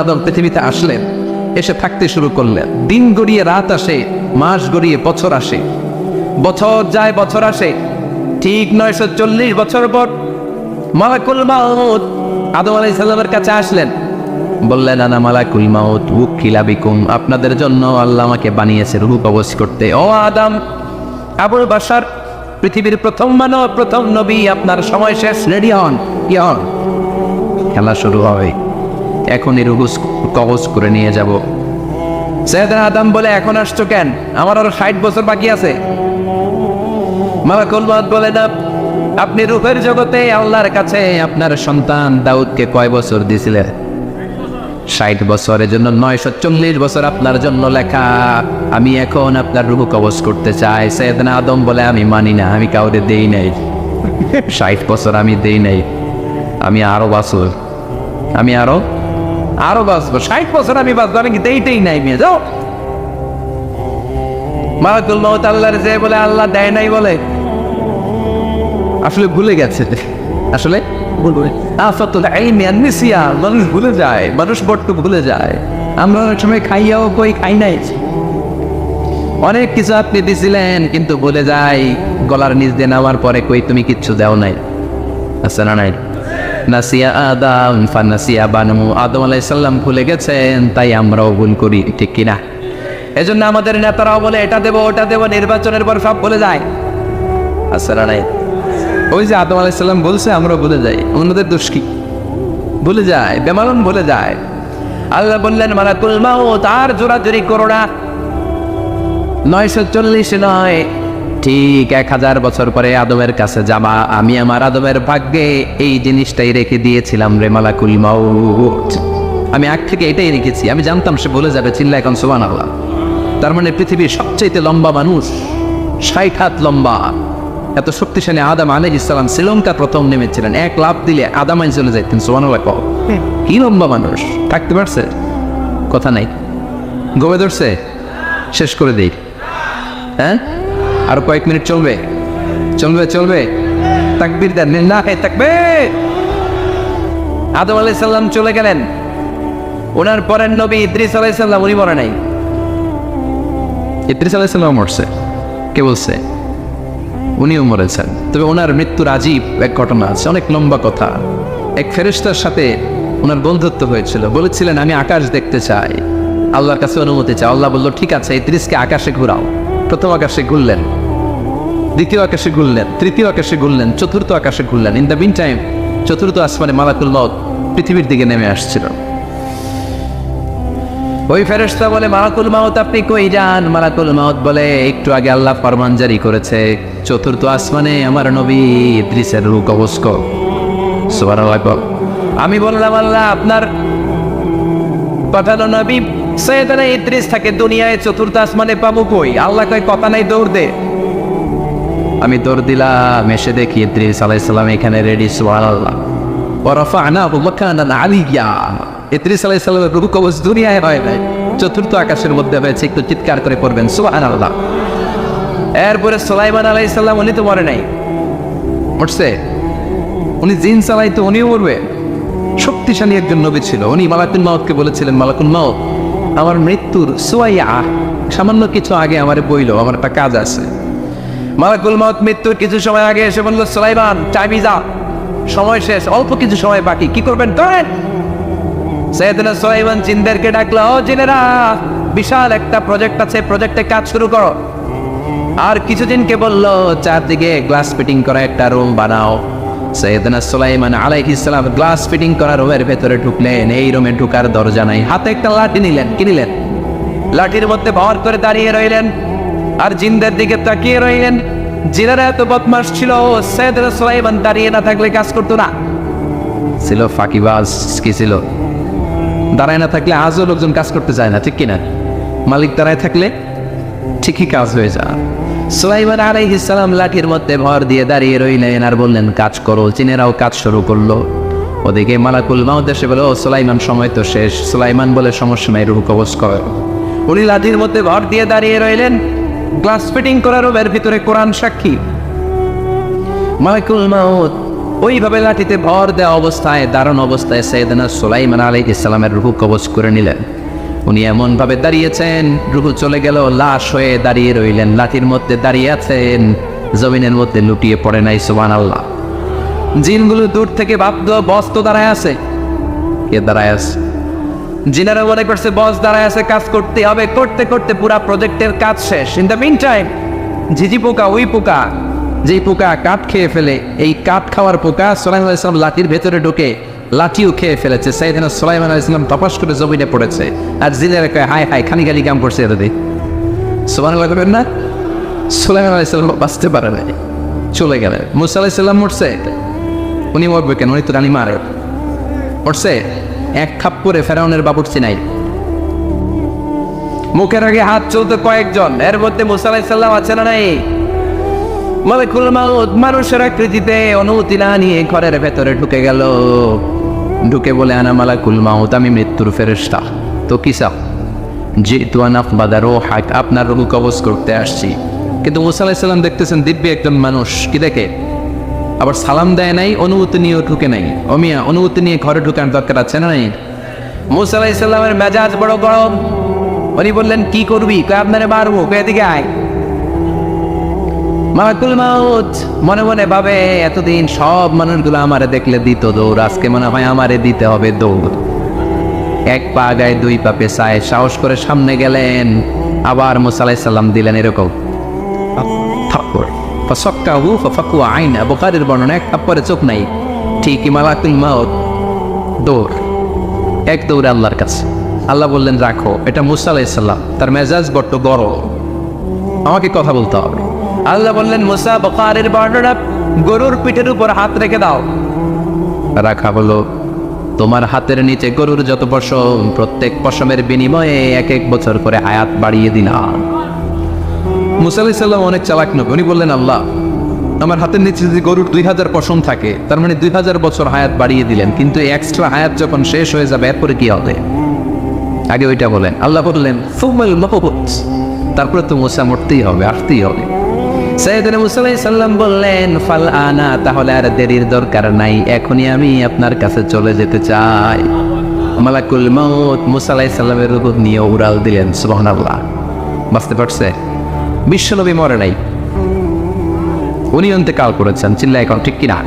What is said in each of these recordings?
আদম পৃথিবীতে আসলেন, এসে থাকতে শুরু করলেন। দিন গড়িয়ে রাত আসে, মাস গড়িয়ে বছর আসে, বছর যায় বছর আসে। ঠিক 940 বছর পর মালাকুল মাউত আদম আলাইহিস সালামের কাছে আসলেন। বললেন, আনা মালাকুল মাউত উকিলা বিকুম, আপনাদের জন্য আল্লাহ আমাকে বানিয়েছে রূহ কবজ করতে। ও আদম, আবুল বাশার, পৃথিবীর প্রথম মানব, প্রথম নবী, আপনার সময় শেষ, রেডি হন। কি হন? খেলা শুরু হবে, এখনই রূহ কবজ করে নিয়ে যাব। সাইয়েদনা আদম বলে, এখন আসছো কেন? আমার আরো 60 বছর বাকি আছে। মালাকুল মাউত বলে, না, আপনি রূহের জগতে আল্লাহর কাছে আপনার সন্তান দাউদকে কয় বছর দিয়েছিলেন? 60 বছরের জন্য 940 বছর আপনার জন্য লেখা। আমি এখন আপনার রূহ কবজ করতে চাই। সাইয়েদনা আদম বলে, আমি মানি না, আমি কাউরে দেই নাই। 60 বছর আমি দেই নাই, আমি আরো বছর, আমি আরো বাঁচবো, 60 বছর আমি বাঁচবো, আমি দেইতেই নাই। মেয়ে যাও। মালাকুল মাউত আল্লাহর যে বলে, আল্লাহ দেয় নাই বলে, আসলে ভুলে গেছে। আসলে মানুষ ভুলে যায়, মানুষ বড্ড ভুলে যায়। আমরা অনেক সময় খাইয়াও কই খাই নাই। অনেক কিছু আপনি দিছিলেন কিন্তু ভুলে যাই, গলার নিচ দিয়ে নামার পরে কই তুমি কিচ্ছু দেও নাই। আচ্ছা, না নাই? নাসিয়া আদম ফানাসিয়া বানু, আদম আলাইহিস সালাম ভুলে গেছেন, তাই আমরাও ভুল করি, ঠিক কিনা? এজন্য আমাদের নেতারাও বলে, এটা দেব ওটা দেব, নির্বাচনের পর সব ভুলে যায়। আচ্ছা, না নাই? ওই যে আদম আলাইহিস সালাম বলছে, আমরা ভুলে যাই। অন্যদের দোষ কি? ভুলে যায়, বেমালুম ভুলে যায়। আল্লাহ বললেন, মালাকুল মাউত আর জোরাজুরি করো না। 940 নয়, ঠিক 1000 বছর পরে আদমের কাছে যাবা। আমি আমার আদমের ভাগ্যে এই জিনিসটাই রেখে দিয়েছিলাম রে মালাকুল মাউত। আমি আগ থেকে এটাই রেখেছি, আমি জানতাম সে বলে যাবে। চিল্লা এখন সুবহানাল্লাহ। তার মানে পৃথিবীর সবচেয়ে লম্বা মানুষ, 60 হাত লম্বা, এত শক্তিশালী আদম আলাইহিস সালাম শ্রীলঙ্কা প্রথম নেমেছিলেন। এক লাফ দিলে আদামাই চলে যাইতেন। সুবহানাল্লাহ। কি লম্বা মানুষ, থাকতে পারছে? কথা নাই, গমে ধরছে। শেষ করে দিই, হ্যাঁ? আর কয়েক মিনিট চলবে, চলবে চলবে। তাকবীর দেন, লিল্লাহি তাকবীর। আদম আলাইহিস সালাম চলে গেলেন। ওনার পরের নবী ইদ্রিস আলাইহিস সালাম, উনি মরে নাই। ইদ্রিস আলাইহিস সালাম মরছে, কে বলছে? উনিও মরেছেন। তবে ওনার মৃত্যুর আজীব এক ঘটনা আছে, অনেক লম্বা কথা। এক ফেরেশতার সাথে ওনার বন্ধুত্ব হয়েছিল। বলেছিলেন, আমি আকাশ দেখতে চাই, আল্লাহর কাছে অনুমতি চাই। আল্লাহ বলল, ঠিক আছে, ইদ্রিসকে আকাশে ঘুরাও। প্রথম আকাশে ঘুরলেন, দ্বিতীয় আকাশে ঘুরলেন, তৃতীয় আকাশে ঘুরলেন, চতুর্থ আকাশে ঘুরলেন। ইন দ্য মিন টাইম চতুর্থ আসমানে মালাকুল মাউত পৃথিবীর দিকে নেমে আসছিল। ওই ফেরেশতা বলে, মালাকুল মাউত আপনি কই যান? মালাকুল মাউত বলে, একটু আগে আল্লাহ ফরমান জারি করেছে, চতুর্থ আসমানে আমার নবী ইদ্রিসের রূহ কবজ কর। সুবহানাল্লাহ। আমি বললাম, আল্লাহ আপনার পাঠানো নবী সাইয়েদনা ইদ্রিস থাকে দুনিয়ায়, চতুর্থ আসমানে পাবো কই? আল্লাহ কয়, কথা নাই, দৌড় দে। আমি দৌড় দিলাম, এসে দেখি ইদ্রিস আলাইহিস সালাম এখানে রেডি। সুবহানাল্লাহ। ওয়া রাফা'নাহু মাকানান আলিয়্যা। ইদ্রিস আলাইহিস সালামের রূহ কবজ দুনিয়ায় হয় নাই, চতুর্থ আকাশের মধ্যে হয়েছে। একটু চিৎকার করে পড়বেন সুবহানাল্লাহ। এরপরে সুলাইমান আলাইহিস সালাম, উনি তো মরে নাই, মরছে। উনি জিন চালাইতো, উনিও মরবে। শক্তিশালী একজন নবী ছিল। উনি মালাকুল মাউতকে বলেছিলেন, মালাকুল মাউত আমার মৃত্যুর সুয়াইয়া, সামান্য কিছু আগে আমারে বইল, আমার একটা কাজ আছে। মালাকুল মাউত মৃত্যুর কিছু সময় আগে এসে বলল, সুলাইমান টাইম ইজ আপ, সময় শেষ, অল্প কিছু সময় বাকি, কি করবেন করেন। সাইয়েদনা সুলাইমান জিনদেরকে ডাকলো, ও জিনেরা, বিশাল একটা প্রজেক্ট আছে, প্রজেক্টে কাজ শুরু করো। আর কিছু জিনকে বললো, চারদিকে গ্লাস ফিটিং করা একটা রুম বানাও। সাইয়েদনা সুলাইমান আলাইহিস সালাম গ্লাস ফিটিং করা রুমের ভেতরে ঢুকলেন। এই রুমে ঢুকার দরজা নাই, হাতে একটা লাঠি নিলেন। কি নিলেন? লাঠির মধ্যে ভর করে দাঁড়িয়ে রইলেন আর জিনদের দিকে তাকিয়ে রইলেন। জিনেরা এত বদমাশ ছিল, সাইয়েদনা সুলাইমান দাঁড়িয়ে না থাকলে কাজ করতো না। ছিল ফাঁকিবাজ। কি ছিল? দাঁড়ায় না থাকলে আজও লোকজন কাজ করতে চায় না, ঠিক কিনা? মালিক দাঁড়ায় থাকলে ঠিকই কাজ হয়ে যায়। সুলাইমান আলাইহিস সালাম লাঠির মধ্যে ভর দিয়ে দাঁড়িয়ে রইলেন আর বললেন, কাজ করো। জিনেরাও কাজ শুরু করলো। ওদিকে মালাকুল মাউত এসে বলে, ও সুলাইমান সময় তো শেষ। সুলাইমান বলে, সমস্যা নাই, রূহ কবজ কর। উনি লাঠির মধ্যে ভর দিয়ে দাঁড়িয়ে রইলেন। গ্লাস ফিটিং করার রুমের ভিতরে কোরআন সাক্ষী। মালাকুল মাউত ওইভাবে লাঠিতে ভর দেওয়া অবস্থায় দারুণ অবস্থায় সাইয়েদনা সুলাইমান আলাইহিস সালামের রূহ কবজ করে নিলেন। উনি এমন ভাবে দাঁড়িয়েছেন, রূহ চলে গেল, লাশ হয়ে দাঁড়িয়ে রইলেন, লাঠির মধ্যে দাঁড়িয়ে আছেন, জমিনের মধ্যে লুটিয়ে পড়ে নাই। সুবহানাল্লাহ। জিনগুলো দূর থেকে ভাবতো বস তো দাঁড়ায় আছে। কে দাঁড়ায় আছে? জিনারা মনে করছে বস দাঁড়ায় আছে, কাজ করতে হবে। করতে করতে পুরা প্রজেক্টের কাজ শেষ। ইন দ্য মিন টাইম ঝিঝি পোকা, ওই পোকা যেই পোকা কাঠ খেয়ে ফেলে, এই কাঠ খাওয়ার পোকা সুলাইমান আলাইহিস সালাম লাঠির ভেতরে ঢুকে লাঠিও খেয়ে ফেলেছে। সাইয়েদনা সুলাইমান আলাইহিস সালাম তপাস করে জমিনে পড়েছে। আর জিনেরা কয় হায় হায়, খালি খালি কাম করছে এতদিন। সুবহানাল্লাহ করবেন না? সুলাইমান আলাইহিস সালাম বাঁচতে পারে নাই, চলে গেলেন। মুসা আলাইহিস সালাম মরছে, উনি মরবে কেন? উনি তো রানী মারে মরছে। এক খাপ করে ফেরাউনের বাবুর্চি নাই, মুখের আগে হাত চলতে কয়েকজন, এর মধ্যে মুসা আলাইহিস সালাম আছে না নাই? মালাকুল মাউত মানুষের আকৃতিতে অনুমতি না নিয়ে ঘরের ভেতরে ঢুকে গেল। ঢুকে বলে আনা মালাকুল মাউত, আমি মৃত্যুর ফেরেশতা। তো কি চাও? জিতু আন আকবাদা রূহাক, আপনার রূহ কবজ করতে আসছি। কিন্তু মুসা আলাইহিস সালাম দেখতেছেন দিব্য একজন মানুষ, কি দেখে? আবার সালাম দেয় নাই, অনুমতি নিয়েও ঢুকে নাই। অমিয়া অনুমতি নিয়ে ঘরে ঢুকার দরকার আছে না নাই? মুসা আলাইহিস সালামের মেজাজ বড় গরম। উনি বললেন কি করবি? কয় আপনারে মারবো। কয় এদিকে আয়। মালাকুল মাউত মনে মনে ভাবে এতদিন সব মানুষগুলো আমারে দেখলে দিত দৌড়, আজকে মনে হয় আমারে দিতে হবে দৌড়। এক পা গায়ে দুই পা পেছায় সাহস করে সামনে গেলেন। আবার মুসা আলাইহিস সালাম দিলেন এরকম থাপ্পড়। ফাসাক্কাহু ফাফাকু আইনা, বুখারীর বর্ণনা, এক থাপ্পড়ে চোখ নাই। ঠিকই মালাকুল মাউত দৌড়, এক দৌড়ে আল্লাহর কাছে। আল্লাহ বললেন রাখো, এটা মুসা আলাইহিস সালাম, তার মেজাজ বড্ড গরম, আমাকে কথা বলতে হবে। আল্লাহ বললেন মুসা, বুখারীর বর্ণনা, গরুর পিঠের উপর হাত রেখে দাও। রাখা হলো। তোমার হাতের নিচে গরুর যত পশম, প্রত্যেক পশমের বিনিময়ে এক এক বছর করে হায়াত বাড়িয়ে দিলাম। মুসা আলাইহিস সালাম অনেক চালাক নবী। উনি বললেন আল্লাহ, আমার হাতের নিচে যদি গরুর 2000 পশম থাকে, তার মানে 2000 বছর হায়াত বাড়িয়ে দিলেন, কিন্তু এক্সট্রা হায়াত যখন শেষ হয়ে যাবে এরপরে কি হবে? আগে ওইটা বলেন। আল্লাহ বললেন সুমাল মাবউত, তারপরে তো মুসা মরতেই হবে, আসতেই হবে। সাইয়েদনা মুসা আলাইহিস সালাম বললেন ফাল আনা, তাহলে আর দেরির দরকার নাই, এখনই আমি আপনার কাছে চলে যেতে চাই। মালাকুল মাউত মুসা আলাইহিস সালামের রূহ নিয়ে উড়াল দিলেন। সুবহানাল্লাহ। বুঝতে পারছে? বিশ্বনবী মরে নাই, উনি ইন্তেকাল করেছেন। চিল্লা এখন ঠিক কিনা?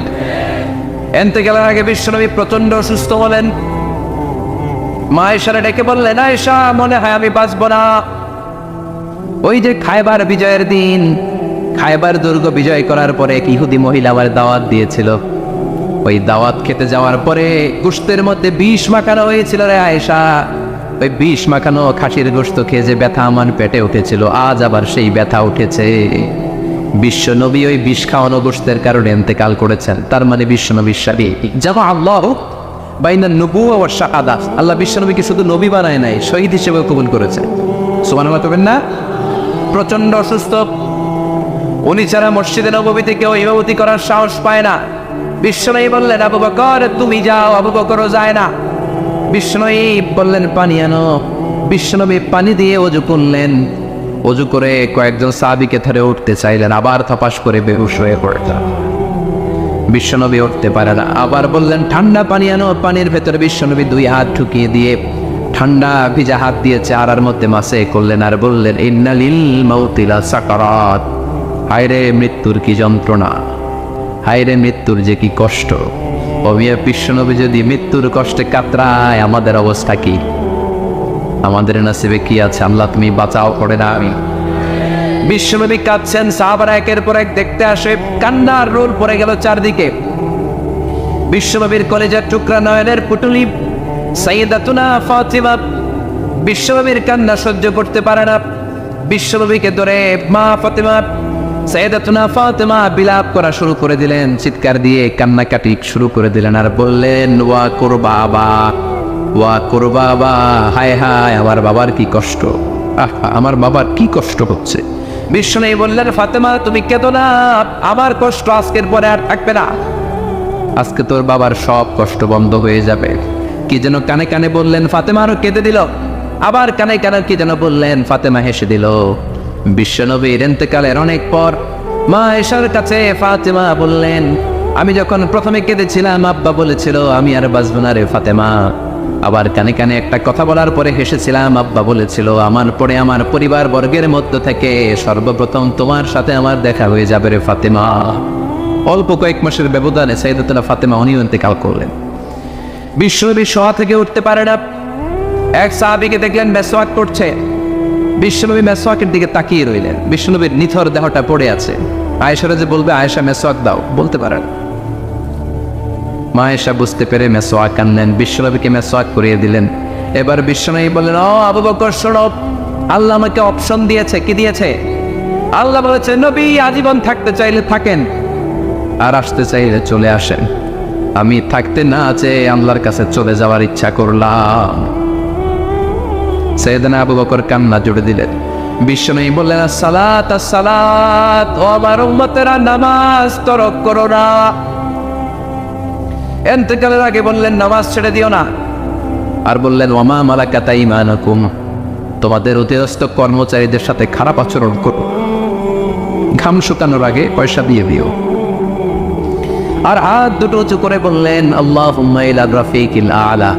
ইন্তেকালের আগে বিশ্বনবী প্রচন্ড অসুস্থ হলেন। মা আয়েশারে ডেকে বললেন, আয়েশা মনে হয় আমি বাঁচব না। ওই যে খায়বার বিজয়ের দিন, খায়বার দুর্গ বিজয় করার পরে এক ইহুদি মহিলা আমার দাওয়াত দিয়েছিল। ওই দাওয়াত খেতে যাওয়ার পরে গোশতের মধ্যে বিষ মাখানো হয়েছিল রে আয়েশা। ওই বিষ মাখানো খাসির গোশত খেয়ে যে ব্যথা আমার পেটে উঠেছিল, আজ আবার সেই ব্যথা উঠেছে। বিশ্বনবী ওই বিষ খাওয়ানো গোশতের কারণে ইন্তেকাল করেছেন। তার মানে বিশ্বনবীর সাথে জামা আল্লাহ বাইনা নবুওয়া ওয়া শাহাদাত, আল্লাহ বিশ্বনবীকে শুধু নবী বানায় নাই, শহীদ হিসেবে কবুল করেছে। সুবহানাল্লাহ করবেন না? প্রচন্ড অসুস্থ, উনি ছাড়া মসজিদে নববীতে কেউ ইমামতি করার সাহস পায় না। বিশ্বনবী বললেন আবু বকর তুমি যাও, আবু বকরও যায় না। বিশ্বনবী বললেন পানি আনো। বিশ্বনবী পানি দিয়ে ওযু করলেন। ওযু করে কয়েকজন সাহাবীকে ধরে উঠতে চাইলেন, আবার থপাস করে বেহুশ হয়ে পড়লেন। বিশ্বনবী উঠতে পারে না। আবার বললেন ঠান্ডা পানি আনো। পানির ভেতরে বিশ্বনবী দুই হাত ঢুকিয়ে দিয়ে ঠান্ডা ভিজা হাত দিয়ে চেহারার মধ্যে মাসে করলেন আর বললেন ইন্নালিল মাউতি লা সাকারাত, হায়রে মৃত্যুর কি যন্ত্রণা, হায়রে মৃত্যুর যে কি কষ্ট। অবিয়া বিশ্বনবী যদি মৃত্যুর কষ্টে কাতরায়, আমাদের অবস্থা কি? আমাদের নসিবে কি আছে? আল্লাহ তুমি বাঁচাও করে না। আমি বিশ্বনবী কাঁদছেন, সাহাবারা একের পর এক দেখতে আসে, কান্নার রোল পড়ে গেল চারদিকে। বিশ্বনবীর কলেজার টুকরা নয়নের পুটুলি সাইয়েদাতুনা ফাতিমা বিশ্বনবীর কান্না সহ্য করতে পারে না। বিশ্বনবীকে ধরে মা ফাতিমা, সাইয়েদাতুনা ফাতিমা বিলাপ করা শুরু করে দিলেন, চিৎকার দিয়ে কান্নাকাটি শুরু করে দিলেন আর বললেন ওয়া কুরবাবা, ওয়া কুরবাবা, হায় হায় আমার বাবার কি কষ্ট, আমার বাবার কি কষ্ট হচ্ছে। বিশ্বনবী বললেন ফাতেমা তুমি কেঁদো না, আমার কষ্ট আজকের পরে আর থাকবে না, আজকে তোর বাবার সব কষ্ট বন্ধ হয়ে যাবে। কি যেন কানে কানে বললেন, ফাতেমা আরো কেঁদে দিল। আবার কানে কানে কি যেন বললেন, ফাতেমা হেসে দিল। বিশ্বনবীর ইন্তেকালের অনেক পর মা আয়েশার কাছে ফাতেমা বললেন আমি যখন প্রথমে কেঁদেছিলাম আব্বা বলেছিল আমি আর বাঁচবো না রে ফাতেমা। আবার কানে কানে একটা কথা বলার পরে হেসেছিলাম, আব্বা বলেছিল আমার পরে আমার পরিবার বর্গের মধ্য থেকে সর্বপ্রথম তোমার সাথে আমার দেখা হয়ে যাবে রে ফাতেমা। অল্প কয়েক মাসের ব্যবধানে সাইয়েদাতুনা ফাতেমা উনিও ইন্তেকাল করলেন। বিশ্বনবী শোয়া থেকে উঠতে পারে না। এক সাহাবীকে দেখলেন মেসওয়াক করছে। বিশ্বনবী মেসওয়াকের দিকে তাকিয়ে রইলেন। বিশ্বনবীর নিথর দেহটা পড়ে আছে। আয়েশারা যে বলবে আয়েশা মেসওয়াক দাও, বলতে পারেন। মা আয়েশা বুঝতে পেরে মেসওয়াক আনলেন, বিশ্বনবীকে মেসওয়াক করিয়ে দিলেন। এবার বিশ্বনবী বললেন, ও আবু বকর শোনো, আল্লাহ আমাকে অপশন দিয়েছে। কি দিয়েছে? আল্লাহ বলেছে নবী আজীবন থাকতে চাইলে থাকেন, আর আসতে চাইলে চলে আসেন। আমি থাকতে না চেয়ে আল্লাহর কাছে চলে যাওয়ার ইচ্ছা করলাম। সাইয়েদনা আবু বকর কান্না জুড়ে দিলেন। বিশ্বনবী বললেন, আসসালাত আসসালাত, ও আমার উম্মতেরা নামাজ তরক করো না। ইন্তেকালের আগে বললেন নামাজ ছেড়ে দিও না। আর বললেন ওয়ামা মালাকাত আইমানুকুম, তোমাদের অধীনস্থ কর্মচারীদের সাথে খারাপ আচরণ করো। ঘাম শুকানোর আগে পয়সা দিয়ে দিও। আর হাত দুটো উঁচু করে বললেন আল্লাহুম্মা ইলা রাফিকিল আলা,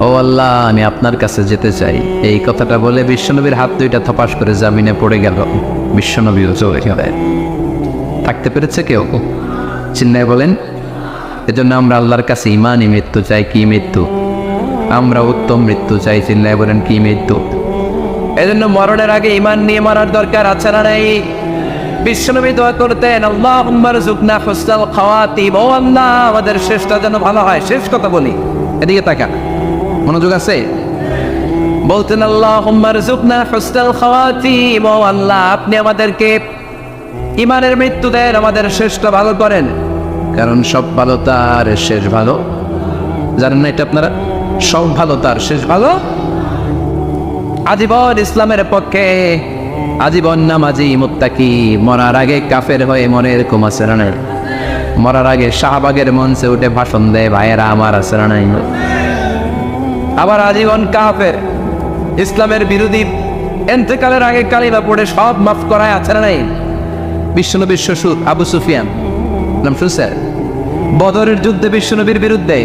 ও আল্লাহ আমি আপনার কাছে যেতে চাই। এই কথাটা বলে বিশ্বনবীর হাত দুইটা থপাস করে জামিনে পড়ে গেল। বিশ্বনবীও চলে গেলেন। থাকতে পেরেছে কেউ? চিন্নায় বলেন। এজন্য আমরা আল্লাহর কাছে ইমানই মৃত্যু চাই। কি মৃত্যু? আমরা উত্তম মৃত্যু চাই। চিন্নায় বলেন কি মৃত্যু? এজন্য মরণের আগে ইমান নিয়ে মরার দরকার আছে না নাই? বিশ্বনবী দোয়া করতেন আল্লাহুম্মা রযুকনা হুসনাল খাওয়াতিম, ও আল্লাহ আমাদের শেষটা যেন ভালো হয়। শেষ কথা বলি, এদিকে তাকা, মনোযোগ আছে। বলতেন আল্লাহুম্মা রযুকনা হুসনাল খাওয়াতিম, ও আল্লাহ আপনি আমাদেরকে ইমানের মৃত্যু দেন, আমাদের শেষটা ভালো করেন। কারণ সব ভালো তার শেষ ভালো। জানেন না এটা আপনারা? সব ভালো তার শেষ ভালো। আজীবন ইসলামের পক্ষে, আজীবন নামাজি মুত্তাকি, মরার আগে কাফের হয়ে মরে এরকম আছে না? মরার আগে শাহবাগের মঞ্চে উঠে ভাষণ দেয় ভাইয়েরা আমার আছে না নাই? আবার আজীবন কাফের, ইসলামের বিরোধী, ইন্তেকালের আগে কালিমা পড়ে সব মাফ করায় আছে না নাই? বিশ্বনবীর শ্বশুর আবু সুফিয়ান, নাম শুনছেন? বদরের যুদ্ধে বিশ্বনবীর বিরুদ্ধে,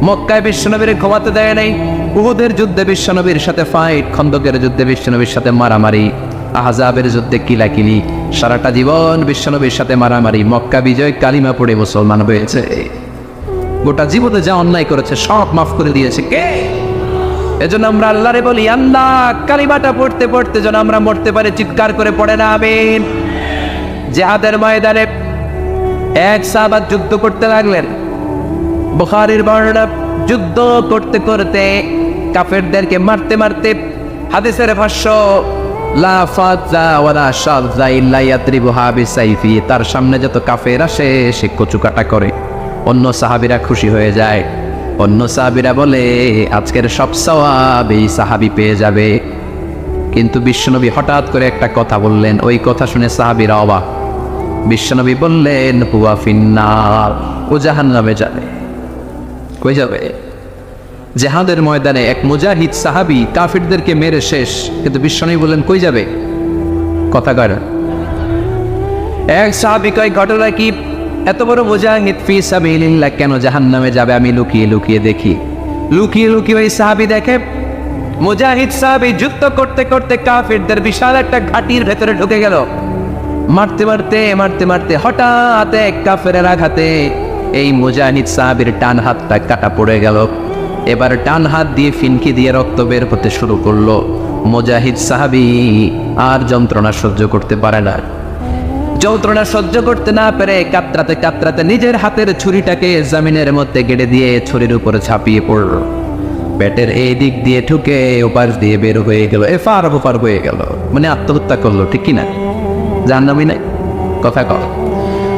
মক্কায় বিশ্বনবীর ঘুমাতে দেয় নাই, উহুদের যুদ্ধে বিশ্বনবীর সাথে ফাইট, খন্দকের যুদ্ধে বিশ্বনবীর সাথে মারামারি, আহজাবের যুদ্ধে কিলাকিলি, সারাটা জীবন বিশ্বনবীর সাথে মারামারি, মক্কা বিজয়, কালিমা পড়ে মুসলমান হয়েছে। গোটা জীবনে যা অন্যায় করেছে সব মাফ করে দিয়েছে কে? এজন্য আমরা আল্লাহরে বলি আল্লাহ কালিমাটা পড়তে পড়তে যেন আমরা মরতে পারি। চিৎকার করে পড়ে না আমিন। জিহাদের ময়দানে এক সাহাবা যুদ্ধ করতে লাগলেন। বুখারীর বর্ণনা, যুদ্ধ করতে করতে কাফেরদেরকে মারতে মারতে, হাদিসের ভাষ্য লা ফাজা ওয়ালা শাযা ইল্লা ইয়াদরিবুহা বিসাইফি, তার সামনে যত কাফের আসে সে কচুকাটা করে। অন্য সাহাবীরা খুশি হয়ে যায়। অন্য সাহাবীরা বলে আজকের সব সওয়াব এই সাহাবী পেয়ে যাবে। কিন্তু বিশ্বনবী হঠাৎ করে একটা কথা বললেন, ওই কথা শুনে সাহাবীরা অবাক। বিশ্বনবী বললেন হুয়া ফিন্নার, ও জাহান্নামে যাবে। কই যাবে? জিহাদের ময়দানে এক মুজাহিদ সাহাবী কাফিরদেরকে মেরে শেষ, কিন্তু বিশ্বনবী বললেন কই যাবে? কথা কয় না। এক সাহাবী কয় ঘটনা কি? এত বড় মুজাহিদ ফি সাবিলিল্লাহ কেন জাহান্নামে যাবে? আমি লুকিয়ে লুকিয়ে দেখি। লুকিয়ে লুকিয়ে ওই সাহাবী দেখে মুজাহিদ সাহাবী যুদ্ধ করতে করতে কাফিরদের বিশাল একটা ঘাটির ভেতরে ঢুকে গেল। মারতে মারতে মারতে মারতে হঠাৎ এক কাফেরের আঘাতে এই মুজাহিদ সাহাবীর ডান হাতটা কাটা পড়ে গেল। এবার ডান হাত দিয়ে ফিনকি দিয়ে রক্ত বের হতে শুরু করলো। মুজাহিদ সাহাবী আর যন্ত্রণা সহ্য করতে পারে না। যন্ত্রণা সহ্য করতে না পেরে কাতরাতে কাতরাতে নিজের হাতের ছুরিটাকে জমিনের মধ্যে গেড়ে দিয়ে ছুরির উপরে ঝাঁপিয়ে পড়ল। পেটের এই দিক দিয়ে ঢুকে ওপাশ দিয়ে বের হয়ে গেল, এফার ওপার হয়ে গেল। মানে আত্মহত্যা করলো, ঠিক কিনা? জাহান্নামী নাই? কথা কর।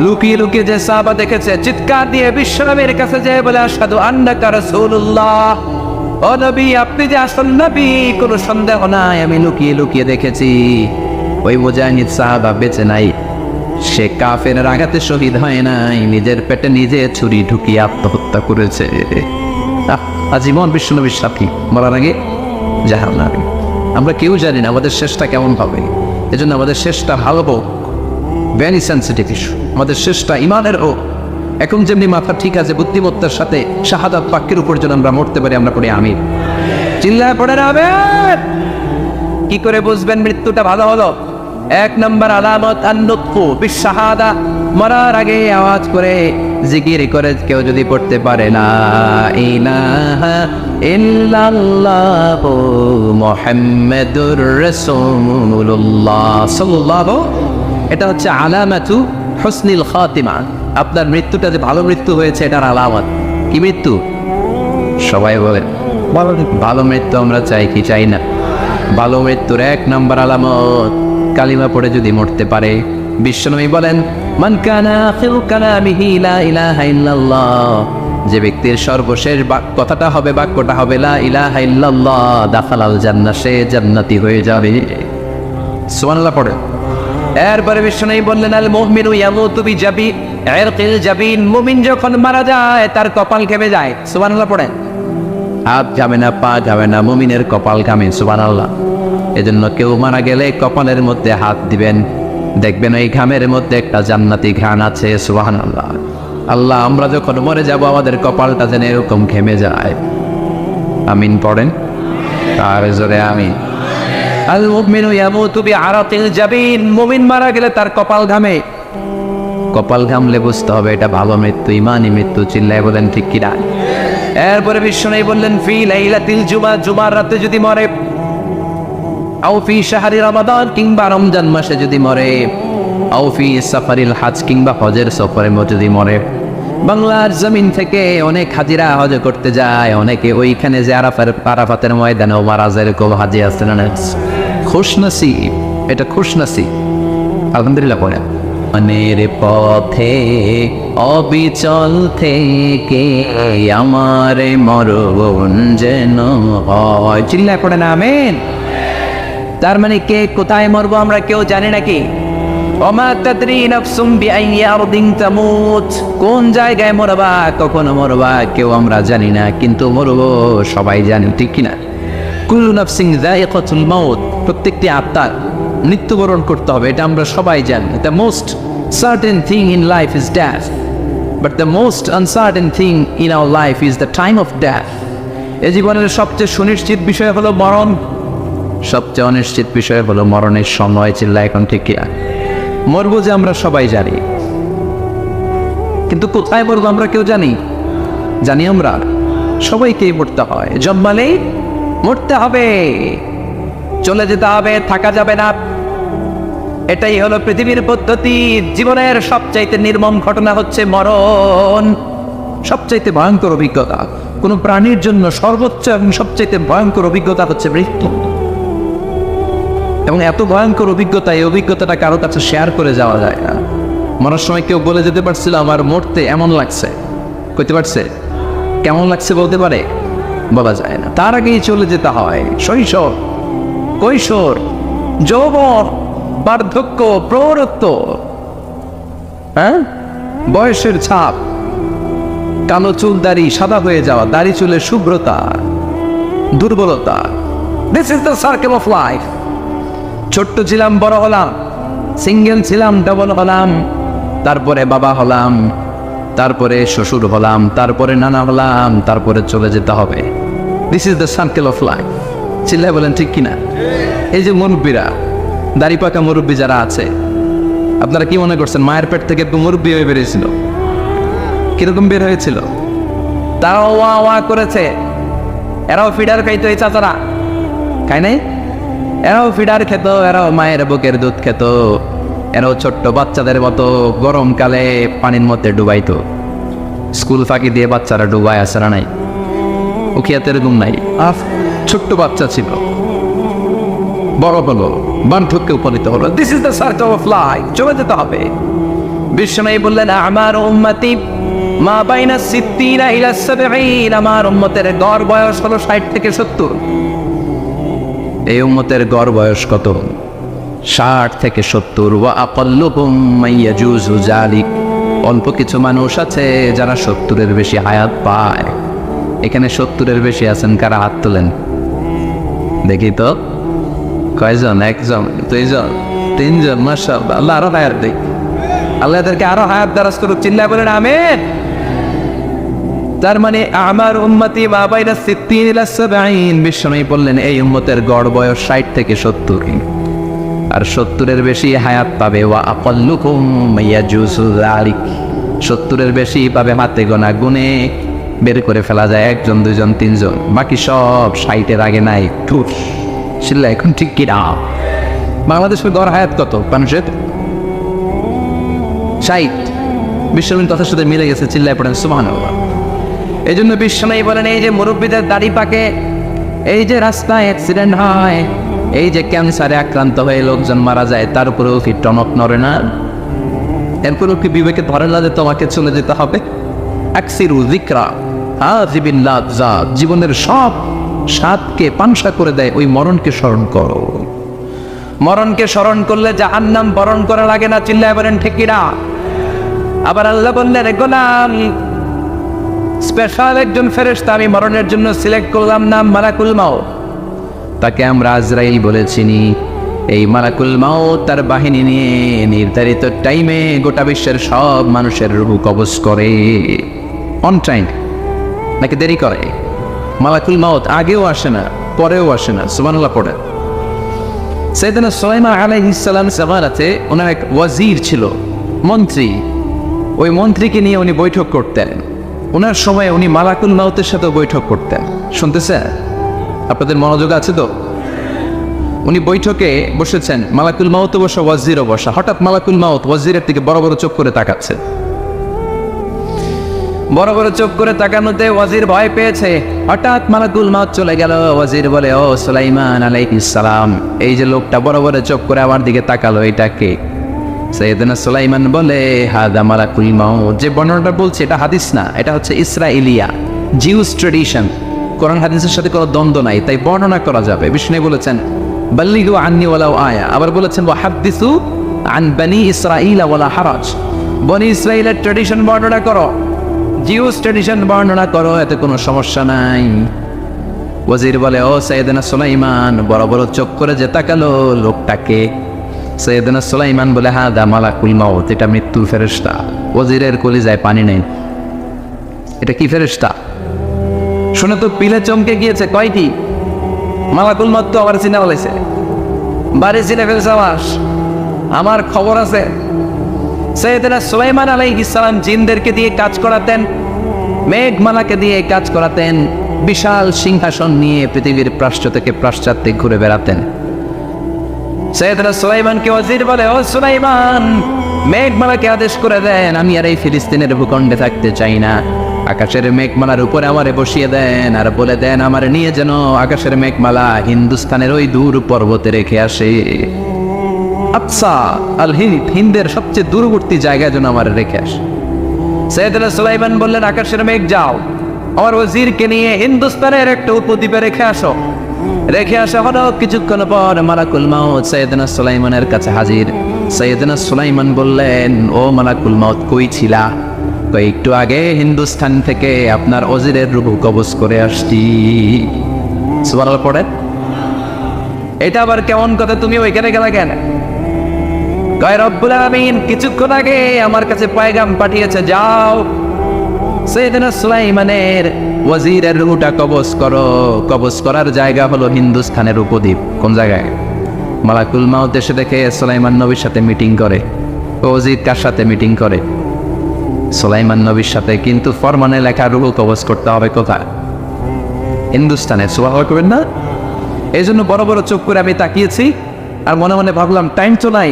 লুকিয়ে লুকিয়ে যে সাহাবা দেখেছে চিৎকার দিয়ে বিশ্বনবীর কাছে যেয়ে বলে আশহাদু আন্নাকা রাসূলুল্লাহ, ও নবী আপনি যে আসল নবী, কোনো সন্দেহ নাই, আমি লুকিয়ে লুকিয়ে দেখেছি। ওই মুজাহিদ সাহাবা বেঁচে নাই, সে কাফেরের আঘাতে শহীদ হয় নাই, নিজের পেটে নিজে ছুরি ঢুকিয়ে আত্মহত্যা করেছে। আজীবন বিশ্বনবীর সাথী, মরার আগে জাহান্নামী। আমরা কেউ জানি না আমাদের শেষটা কেমন হবে। এজন্য আমাদের শেষটা ভালো হোক, ভেরি সেন্সিটিভ ইস্যু। আমাদের শেষটা ইমানের হোক, এখন যেমনি মাথা ঠিক আছে, বুদ্ধিমত্তার সাথে শাহাদাত বাক্যের উপর যেন আমরা মরতে পারি, আমরা পড়ি আমিন। চিল্লায় পড়েন আমিন। কি করে বুঝবেন মৃত্যুটা ভালো হলো? এক নম্বর আলামত আন-নুতকু বিশ-শাহাদা, মরার আগে আওয়াজ করে জিকির করে কেউ যদি পড়তে পারে লা ইলাহা ইল্লাল্লাহু মুহাম্মাদুর রাসূলুল্লাহ সাল্লাল্লাহু, এটা হচ্ছে আলামাতু হুসনিল খাতিমা। আপনার মৃত্যুটা যে ভালো মৃত্যু হয়েছে এটার আলামত। কি মৃত্যু? সবাই বলেন ভালো মৃত্যু আমরা চাই কি চাই না? ভালো মৃত্যুর এক নম্বর আলামত কালিমা পড়ে যদি মরতে পারে। বিশ্বনবী বলেন মান কানা আখিরু কালামিহি লা ইলাহা ইল্লাল্লাহ, যে ব্যক্তির সর্বশেষ কথাটা হবে, বাক্যটা হবে লা ইলাহা ইল্লাল্লাহ, দাখালাল জান্নাহ, সে জান্নাতি হয়ে যাবে। সুবহানাল্লাহ পড়ে। এরপরে বিশ্বনবী বললেন আল মুমিনু ইয়ামুতু বিজাবি ইরকিল জাবিন, মুমিন যখন মারা যায় তার কপাল ঘেমে যায়। সুবহানাল্লাহ পড়েন। হাত ঘামে না, পা ঘামে না, মুমিনের কপাল ঘামে। সুবহানাল্লাহ। এজন্য কেউ মারা গেলে কপালের মধ্যে হাত দিবেন, দেখবেন ওই ঘামের মধ্যে একটা জান্নাতি ঘ্রাণ আছে। সুবহানাল্লাহ। আল্লাহ, আমরা যখন মরে যাব আমাদের কপালটা যেন এরকম ঘেমে যায়। আমিন পড়েন আর জোরে আমিন। আল মুমিনু ইয়ামুতু বিআরাতিল জাবিন, মুমিন মারা গেলে তার কপাল ঘামে। কপাল ঘামলে বুঝতে হবে এটা ভালো মৃত্যু, ইমানি মৃত্যু। চিল্লায় বলেন ঠিক কিনা? এরপরে বিশ্বনবী বললেন ফি লাইলাতিল জুমা, জুমার রাতে যদি মরে, আও ফি শাহরি রমাদান, কিংবা রমজান মাসে যদি মরে, আও ফি সাফারিল হজ, কিংবা হজের সফরে যদি মরে। বাংলার জমিন থেকে অনেক হাজিরা হজ করতে যায়, অনেকে ওইখানে যে আরাফাতের ময়দানেও মারা যায়, এরকম হাজি আছে না? খুশনসিব, এটা খুশনসিব। আলহামদুলিল্লাহ পড়ে। মনের পথে অবিচল থেকে আমার মরণ যেন হয়। চিল্লায় পড়ে না আমিন। তার মানে কে কোথায় মরবো আমরা কেউ জানি নাকি? ওমা তাদরি নাফসুম বিআইয়ি আরদিন তামুত, কোন জায়গায় মরবা, কখন মরবা কেউ আমরা জানি না, কিন্তু মরবো সবাই জানি, ঠিক কিনা? কুল্লু নাফসিন যায়িকাতুল মাউত, প্রত্যেকটি আত্মার মৃত্যুবরণ করতে হবে, এটা আমরা সবাই জানি। The most certain thing in life is death, but the most uncertain thing in our life is the time of death. এই জীবনের সবচেয়ে সুনিশ্চিত বিষয় হলো মরণ, সবচেয়ে অনিশ্চিত বিষয় হলো মরণের সময়। চিল্লা এখন ঠিক কিনা? মরবো যে আমরা সবাই জানি, কিন্তু কোথায় মরবো আমরা কেউ জানি? জানি আমরা সবাইকেই মরতে হয়, জন্মালেই মরতে হবে, চলে যেতে হবে, থাকা যাবে না। এটাই হলো পৃথিবীর পদ্ধতি। জীবনের সবচাইতে নির্মম ঘটনা হচ্ছে মরণ, সবচাইতে ভয়ঙ্কর অভিজ্ঞতা। কোন প্রাণীর জন্য সর্বোচ্চ এবং সবচাইতে ভয়ঙ্কর অভিজ্ঞতা হচ্ছে মৃত্যু। এবং এত ভয়ঙ্কর অভিজ্ঞতা, এই অভিজ্ঞতাটা কারো কাছে শেয়ার করে যাওয়া যায় না। মরার সময় কেউ বলে যেতে পারছিল আমার মরতে এমন লাগছে, কইতে পারছে? কেমন লাগছে বলতে পারে? বলা যায় না। তার আগেই চলে যেতে হয় শৈশব, কৈশোর, যৌবন, বার্ধক্য, প্রৌঢ়ত্ব, হ্যাঁ, বয়সের ছাপ, কালো চুল দাড়ি সাদা হয়ে যাওয়া, দাড়ি চুলের শুভ্রতা, দুর্বলতা। This is the circle of life. ছোট্ট ছিলাম, বড় হলাম, সিঙ্গেল ছিলাম, ডাবল হলাম, তারপরে বাবা হলাম, তারপরে শ্বশুর হলাম, তারপরে নানা হলাম, তারপরে চলে যেতে হবে। This is the circle of life. চিল্লায় বলেন ঠিক কিনা? এই যে মুরব্বীরা, দাড়ি পাকা মুরব্বী যারা আছে, আপনারা কি মনে করছেন মায়ের পেট থেকে মুরব্বী হয়ে বেরিয়েছিল? কিরকম বের হয়েছিল? তারাও ওয়া ওয়া করেছে, এরাও ফিডার খাইতো, এই চাচারা খায় নাই? এরাও ফিডার খেত, এরাও মায়ের বুকের দুধ খেত, এরাও ছোট্ট বাচ্চাদের মতো গরমকালে পানির মধ্যে ডুবাইতো। স্কুল ফাঁকি দিয়ে বাচ্চারা ডুবায়, আসে না নাই? উখিয়াতে এরকম নাই? ছোট্ট বাচ্চা ছিল, বড় হলো, বার্ধক্যে উপনীত হলো। This is the circle of life. চলে যেতে হবে। বিশ্বনবী বললেন আমার উম্মতি মা বাইনা সিত্তিনা ইলা সাবঈন, আমার উম্মতের গড় বয়স হলো 60 থেকে 70। এই উম্মতের গড় বয়স কত? 60 থেকে 70। ওয়া আকাল্লুহুম মাইয়াজুজু যালিক, অল্প কিছু মানুষ আছে যারা 70-এর বেশি হায়াত পায়। এখানে 70-এর বেশি আছেন কারা? হাত তোলেন দেখি তো। কয়জন? একজন, দুইজন, তিনজন? মাশাআল্লাহ, আল্লাহ আরো হায়াত দেখ। আল্লাহ এদেরকে আরো হায়াত দারাজ করুক, চিল্লায় বলেন আমিন। তার মানে আমার উম্মতি মা বাইনা 60 ইলা 70, বিশ্বনবী বললেন এই উম্মতের গড় বয়স 60 থেকে 70, আর 70-এর বেশি হায়াত পাবে। ওয়া আকাল্লুকুম ইয়াজুজু যালিক, 70-এর বেশি পাবে হাতে গোনা, গুনে বের করে ফেলা যায় 1 জন 2 জন 3 জন, বাকি সব 60-এর আগে নাই। ঠুস চিল্লা এখন ঠিক কি না? বাংলাদেশের গড় হায়াত কত মানুষের? 60। বিশ্বনবীর কথার সাথে মিলে গেছে, চিল্লায় পড়েন সুবহানাল্লাহ। এই জন্য বিশ্বনবী বলেন এই যে মুরব্বীদের দাড়ি পাকে, এই যে রাস্তায় অ্যাক্সিডেন্ট হয়, এই যে ক্যান্সারে আক্রান্ত হয়ে লোকজন মারা যায়, তার উপরেও কি টনক নড়ে না? এরপরেও কি বিবেকে ধরে না যে তোমাকে চলে যেতে হবে? আকসিরু যিকরা হাযিবিল লাযযাত, জীবনের সব স্বাদকে পানসা করে দেয় ওই মরণকে স্মরণ করো। মরণকে স্মরণ করলে জাহান্নাম বরণ করা লাগে না, চিল্লায় বলেন ঠিক কি না? আবার আল্লাহ বললেন গোলাম, স্পেশাল একজন ফেরেশতা আমি মরণের জন্য সিলেক্ট করলাম, নাম মালাকুল মাউত। তাকে আমরা আজরাইল বলেছিনি। এই মালাকুল মাউত তার বাহিনী নিয়ে নির্ধারিত টাইমে গোটা বিশ্বের সব মানুষের রূহ কবজ করে। অন টাইম নাকি দেরি করে? মালাকুল মাউত আগেও আসে না, পরেও আসে না। সুবহানাল্লাহ পড়ে। সাইয়েদনা সুলাইমান আলাইহিস সালাম জামানাতে ওনার এক ওয়াজির ছিল, মন্ত্রী। ওই মন্ত্রীকে নিয়ে উনি বৈঠক করতেন। ওনার সময় উনি মালাকুল মাউতের সাথে বৈঠক করতেন। শুনতেছে? আপনাদের মনোযোগ আছে তো? উনি বৈঠকে বসেছেন, মালাকুল মাউত বসা, ওয়াজিরও বসা। হঠাৎ মালাকুল মাউত ওয়াজিরের দিকে বড় বড় চোখ করে তাকাচ্ছে। বড় বড় চোখ করে তাকানোতে ওয়াজির ভয় পেয়েছে। হঠাৎ মালাকুল মাউত চলে গেল। ওয়াজির বলে, ও সুলাইমান আলাইহিস সালাম, এই যে লোকটা বড় বড় চোখ করে আমার দিকে তাকালো, এটা কে? সাইয়েদনা সুলাইমান বলে, হাদা মালাকুল মাউত। যে বর্ণনাটা বলছে এটা হাদিস না, এটা হচ্ছে ইসরাইলিয়া, জিউস ট্রেডিশন। কোরআন হাদিসের সাথে কোনো দ্বন্দ্ব নাই, তাই বর্ণনা করা যাবে। বিষ্ণু বলেছেন বাল্লিগু আন্নি ওয়ালাউ আয়া, আবার বলেছেন ওয়া হাদ্দিসু আন বনি ইসরাঈল ওয়ালা হারাজ, বনি ইসরাইলের ট্রেডিশন বর্ণনা করো, জিউস ট্রেডিশন বর্ণনা করো, এতে কোনো সমস্যা নাই। ওয়াজির বলে, ও সাইয়েদনা সুলাইমান, বড় বড় চোখ করে যে তাকালো লোকটাকে? সাইয়েদনা সুলাইমান বলে, হাদা মালাকুল মাউত, এটা মৃত্যুর ফেরেশতা। ওয়াজিরের কলিজায় পানি নেই। এটা কি ফেরেশতা? শুনে তো পিলে চমকে গিয়েছে। কয়টি? মালাকুল মাউত তো আমার চিনা বলেছে, বাড়ি চিনে ফেলছে আমার খবর আছে। সাইয়েদনা সুলাইমান আলাইহিস সালাম জিনদেরকে দিয়ে কাজ করাতেন, মেঘমালাকে দিয়ে কাজ করাতেন, বিশাল সিংহাসন নিয়ে পৃথিবীর প্রাচ্য থেকে পাশ্চাত্যে ঘুরে বেড়াতেন। সাইয়েদনা সুলাইমানকে ওয়াজির বলে, ও সুলাইমান, মেঘমালাকে আদেশ করে দেন আমি আর এই ফিলিস্তিনের ভূখণ্ডে থাকতে চাই না। আকাশের মেঘমালার উপরে আমারে বসিয়ে দেন, আর বলে দেন আমার নিয়ে যেন আকাশের মেঘমালা হিন্দুস্তানের ওই দূর পর্বতে রেখে আসে। আকসা আল হিন্দ, হিন্দের সবচেয়ে দূরবর্তী জায়গায় যেন আমার রেখে আসে। সাইয়েদনা সুলাইমান বললেন, আকাশের মেঘ যাও, আমার ওয়াজিরকে নিয়ে হিন্দুস্তানের একটা উপদ্বীপে রেখে আসো। রেখে আসা হলো। কিছুক্ষণ পর মালাকুল মাউত সাইয়েদনা সুলাইমানের কাছে হাজির। সাইয়েদনা সুলাইমান বললেন, ও মালাকুল মাউত, কই ছিলা? একটু আগে হিন্দুস্তান থেকে আপনার ওয়াজিরের রূহ কবজ করে আসছি। সুবহানাল্লাহ পড়ে। এটা আবার কেমন কথা, তুমি ওইখানে গেলা কেন? কয় রব্বুল আলামিন কিছুক্ষণ আগে আমার কাছে পয়গাম পাঠিয়েছে, যাও সাইয়েদনা সুলাইমানের ওয়াজিরের রূহটা কবজ করো। কবজ করার জায়গা হলো হিন্দুস্তানের উপদ্বীপ। কোন জায়গায়? মালাকুল মাউত এসে দেখে সুলাইমান নবীর সাথে মিটিং করে। ওয়াজির কার সাথে মিটিং করে? সুলাইমান নবীর সাথে। কিন্তু ফরমানে লেখা রূহ কবজ করতে হবে কোথায়? হিন্দুস্তানে। সুবহানাল্লাহ করবেন না? এই জন্য বড় বড় চোখ করে আমি তাকিয়েছি, আর মনে মনে ভাবলাম টাইম তো নাই,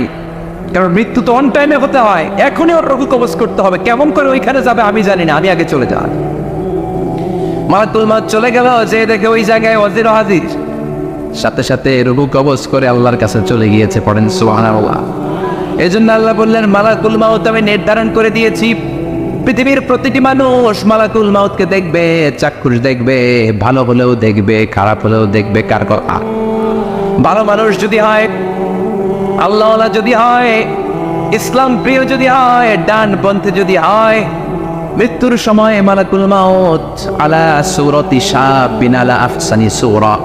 কারণ মৃত্যু তো অন টাইমে হতে হয়, এখনই ওর রূহ কবজ করতে হবে। কেমন করে ওইখানে যাবে আমি জানি না, আমি আগে চলে যাই। মালাকুল মাউত চলে গেল, যে দেখে ওই জায়গায় ওয়াজির হাজির। সাথে সাথে রূহ কবজ করে আল্লাহর কাছে চলে গিয়েছে। পড়েন সুবহানাল্লাহ। এই জন্য আল্লাহ বললেন, মালাকুল মাউত আমি নির্ধারণ করে দিয়েছি, পৃথিবীর প্রতিটি মানুষ মালাকুল মাউতকে দেখবে, চাক্ষুষ দেখবে, ভালো হলেও দেখবে, খারাপ হলেও দেখবে। কার কথা? ভালো মানুষ যদি হয়, আল্লাহওয়ালা যদি হয়, ইসলাম প্রিয় যদি হয়, ডান পন্থে যদি হয়, মৃত্যুর সময় মালাকুল মাউত আলা সূরাতি শাবিন আলা আহসানি সূরা,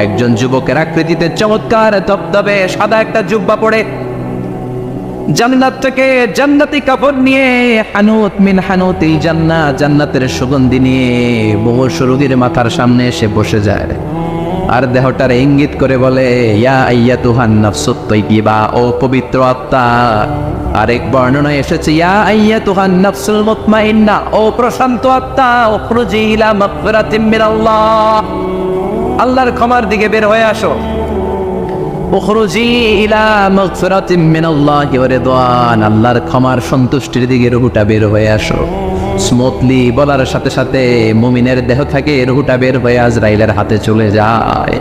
একজন যুবকের আকৃতিতে চমৎকার তবতবে সাদা একটা জুব্বা পরে জান্নাত থেকে জান্নাতি কাপড় নিয়ে হানুত মিন হানুতিল জান্নাত, জান্নাতের সুগন্ধি নিয়ে মুমূর্ষু রোগীর মাথার সামনে এসে বসে যায় আর দেহটার ইঙ্গিত করে বলে, ইয়া আইয়াতুহান নাফসুত তাইয়্যিবা, ও পবিত্র আত্মা। আরেক বর্ণনায় এসেছে, ইয়া আইয়াতুহান নাফসুল মুতমাইন্না, ও প্রশান্ত আত্মা, উখরুজি ইলা মাগফিরাতিম মিনাল্লাহ, আল্লাহর ক্ষমার দিকে বের হয়ে আসো। উখরুজি ইলা মাগফিরাতিম মিনাল্লাহি ওয়া রিদওয়ান, আল্লাহর ক্ষমার সন্তুষ্টির দিকে রুহটা বের হয়ে আসো। স্মুথলি বলার সাথে সাথে মুমিনের দেহ থেকে রুহটা বের হয়ে আজরাইলের হাতে চলে যায়।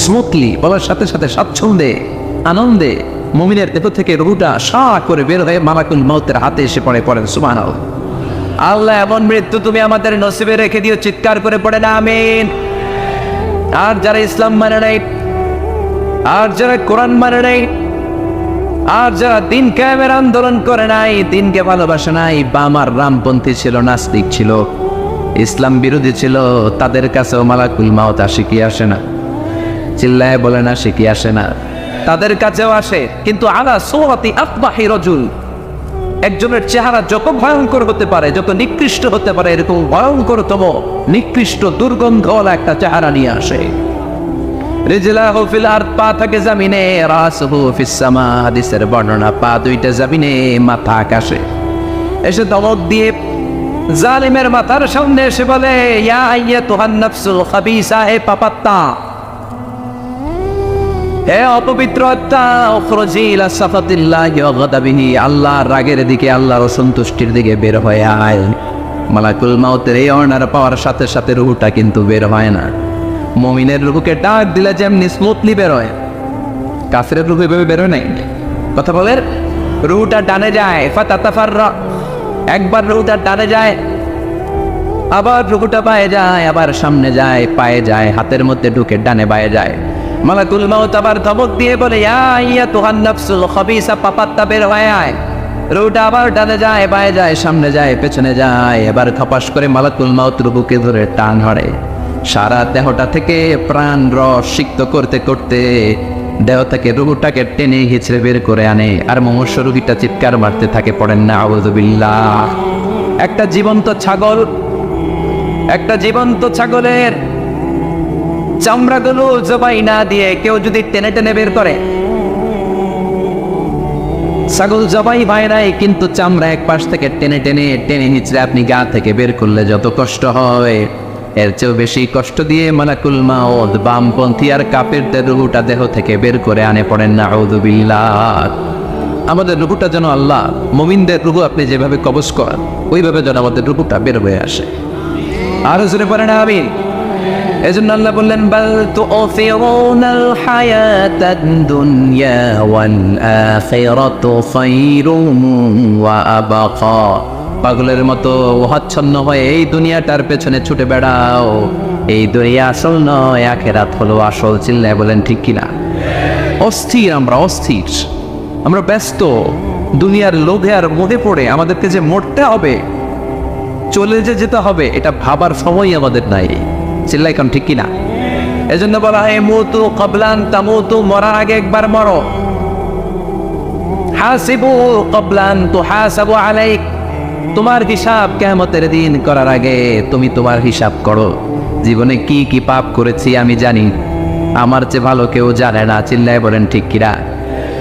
স্মুথলি বলার সাথে সাথে স্বাচ্ছন্দ্যে আনন্দে মুমিনের দেহ থেকে রুহটা সা করে বের হয়ে মালাকুল মউতের হাতে এসে পড়েন সুবহানাল্লাহ। আল্লাহ, এমন মৃত্যু তুমি আমাদের নসিবে রেখে দিও, চিৎকার করে পড়েন আমিন। আর যারা ইসলাম মানে নাই, আর যারা কোরআন মানে নাই, আর যারা দিন কায়েমের আন্দোলন করে নাই, দিনকে ভালোবাসে নাই, বামার রামপন্থী ছিল, নাস্তিক ছিল, ইসলাম বিরোধী ছিল, তাদের কাছেও মালাকুল মাউত আসে কি আসে না? চিল্লায় বলে না, সে কি আসে না? তাদের কাছেও আসে, কিন্তু আলা সুওয়াতি আকবাহি রাজুল, একজনের চেহারা যত ভয়ঙ্কর হতে পারে, যত নিকৃষ্ট হতে পারে, এরকম ভয়ঙ্করতম নিকৃষ্ট দুর্গন্ধওয়ালা একটা চেহারা নিয়ে আসে। রিজলাহু ফিল আরদ, পা থাকে জমিনে, রাসুহু ফিস সামা, হাদিসের বর্ণনা, পা দুইটা জমিনে, মাথা আকাশে। এসে দমক দিয়ে জালিমের মাথার সামনে এসে বলে, ইয়া আইয়াতুহান নাফসুল খাবিসা, হে পাপাত্তা, হে অপবিত্র আত্মা, উখরুজি ইলা সাফাতিল্লাহি ওয়া গাদাবিহি, আল্লাহর রাগের দিকে, আল্লাহর অসন্তুষ্টির দিকে বের হয়ে আয়। মালাকুল মাউতের এই অর্ডার পাওয়ার সাথে সাথে রুহটা কিন্তু বের হয় না। মুমিনের রুহকে ডাক দিলে যেমনি স্মুথলি বের হয়, কাফেরের রুহ এভাবে বের হয় নাই। কথা বলে, রুহটা ডানে যায়, ফাতাতাফাররা, একবার রুহটা ডানে যায়, আবার রুহটা পায়ে যায়, আবার সামনে যায়, পায়ে যায়, হাতের মধ্যে ঢুকে ডানে বায়ে যায়। মালাকুল মাউত আবার ধমক দিয়ে বলে, ইয়া আইয়াতুহান নাফসুল খাবিসা, পাপাত্তা, বের হয়ে আয়। রুহটা আবার ডানে যায়, বায়ে যায়, সামনে যায়, পেছনে যায়। এবার খপাস করে মালাকুল মাউত রুহুকে ধরে টান ধরে, সারা দেহটা থেকে প্রাণ রস সিক্ত করতে করতে দেহ থেকে রুহটাকে টেনে হিচড়ে বের করে আনে। আর মুমূর্ষু রোগীটা চিৎকার মারতে থাকে, পড়েন না আউযুবিল্লাহ। একটা জীবন্ত ছাগলের চামড়াগুলো জবাই না দিয়ে কেউ যদি টেনে টেনে বের করে, ছাগল জবাই ভাই নাই, কিন্তু চামড়া এক পাশ থেকে টেনে টেনে টেনে হিচড়ে আপনি গা থেকে বের করলে যত কষ্ট হয়, এর চেয়েও বেশি কষ্ট দিয়ে মালাকুল মাউত বামপন্থী আর কাফেরদের রুহটা দেহ থেকে বের করে আনে, পড়েন না আউযুবিল্লাহ। আমাদের রুহটা যেন আল্লাহ, মুমিনদের রুহ আপনি যেভাবে কবজ করেন, ওইভাবে যেন আমাদের রুহটা বের হয়ে আসে। আর জোরে পড়েন আমিন। এজন্য আল্লাহ বললেন, বাল তু'থিরুনাল হায়াতাদ দুনিয়া ওয়াল আখিরাতু খায়রুম ওয়া আবকা, পাগলের মতো হচ্ছন্ন হয়ে এই দুনিয়াটার পেছনে ছুটে বেড়াও, এই দুনিয়া আসল নয়, আখিরাত হলো আসল। চিল্লায় বলেন ঠিক কিনা? অস্থির আমরা ব্যস্ত দুনিয়ার লোভে আর মোহে পড়ে, আমাদেরকে যে মরতে হবে, চলে যেতে হবে, এটা ভাবার সময় আমাদের নাই। চিল্লাই কোন ঠিক কিনা? এজন্য বলা হয়, মুতু ক্বাবলান তামুতু, মরার আগে একবার মরো। হাসিবু ক্বাবলান তুহাসাবু আলাইক, তোমার হিসাব কিয়ামতের দিন করার আগে তুমি তোমার হিসাব করো। জীবনে কি কি পাপ করেছি আমি জানি, আমার চেয়ে ভালো কেউ জানে না। চিল্লায় বলেন ঠিক কিনা?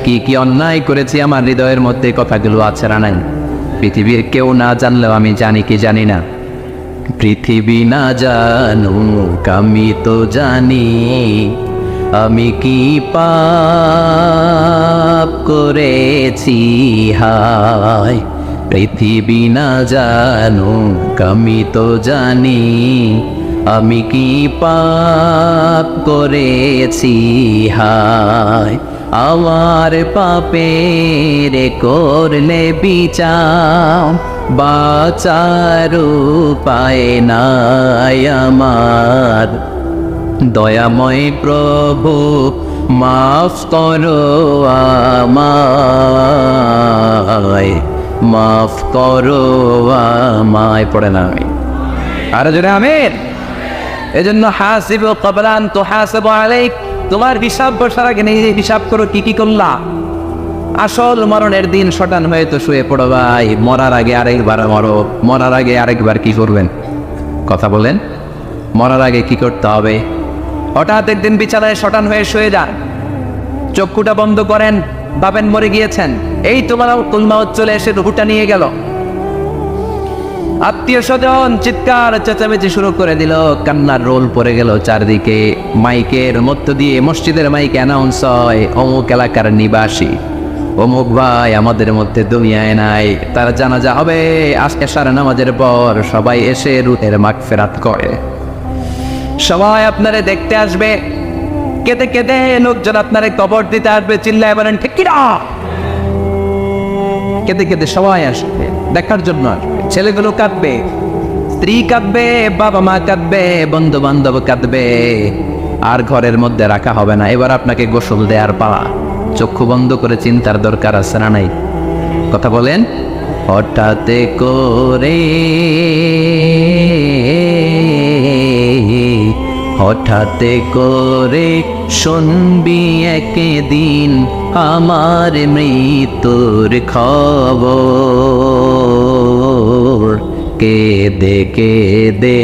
কি কি অন্যায় করেছি আমার হৃদয়ের মধ্যে কথাগুলো আছে না নাই? পৃথিবীর কেউ না জানলেও আমি জানি কি জানি না? পৃথিবী না জানুক আমি তো জানি, আমি কি পাপ করেছি হায়। পৃথিবী না জানুক আমি তো জানি, আমি কি পাপ করেছি হায়। আমার পাপের করলে বিচার, বাঁচার উপায় নাই আমার। দয়াময় প্রভু মাফ করো আমায়, মাফ করো আমায়। পড়ে না আমি আর জোরে আমিন। এজন্য হাসিবু ক্বাবলান তুহাসাবু আলাইক, তোমার হিসাব বসার আগে নিজে হিসাব করো কি কি করলা। আসল মরণের দিন শটান হয়ে তো শুয়ে পড়ো ভাই, মরার আগে আরেকবার মরো, মরার আগে আরেকবার কি করবেন কথা বলেন, মরার আগে কি করতে হবে? হঠাৎ একদিন বিছানায় শটান হয়ে শুয়ে যান, চক্ষুটা বন্ধ করেন, ভাবেন মরে গিয়েছেন, এই তোমার কুলমাউত চলে এসে রুহুটা নিয়ে গেল। আত্মীয় স্বজন চিৎকার চেঁচামেচি শুরু করে দিল, কান্নার রোল পড়ে গেল চারদিকে। মাইকের মধ্য দিয়ে, মসজিদের মাইকে অ্যানাউন্স হয়, অমুক এলাকার নিবাসী অমুক ভাই আমাদের মধ্যে দুনিয়ায় নাই, তার জানাজা হবে আজকে এশার নামাজের পর। সবাই এসে রুহের মাগফিরাত করে, সবাই আপনারে দেখতে আসবে, কেঁদে কেঁদে লোকজন আপনারে কবর দিতে আসবে, চিল্লায় বলেন ঠিক কিনা? কেঁদে কেঁদে সবাই আসবে, দেখার জন্য আসবে। ছেলেগুলো কাঁদবে, স্ত্রী কাঁদবে, বাবা মা কাঁদবে, বন্ধু বান্ধব কাঁদবে, আর ঘরের মধ্যে রাখা হবে না। এবার আপনাকে গোসল দেওয়ার পালা, চক্ষু বন্ধ করে চিন্তার দরকার আছে না নাই কথা বলেন? হঠাৎ করে, হঠাৎ করে শুনবি একদিন আমার মৃত্যুর খবর, কেঁদে কেঁদে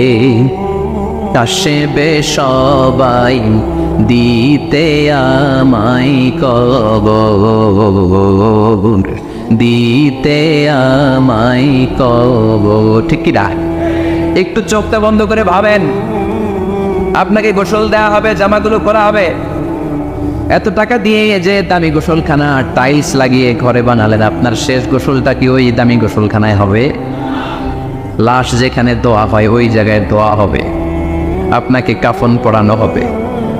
আসবে সবাই দিতে আমায় কবর, দিতে আমায় কবর। ঠিক কি না? একটু চোখটা বন্ধ করে ভাবেন, আপনাকে গোসল দেওয়া হবে, জামাগুলো করা হবে, এত টাকা দিয়ে যে দামি গোসলখানা টাইলস লাগিয়ে ঘরে বানালেন, আপনার শেষ গোসলটা কি ওই দামি গোসলখানায় হবে? লাশ যেখানে দোয়া হয় ওই জায়গায় দোয়া হবে, আপনাকে কাফন পরানো হবে,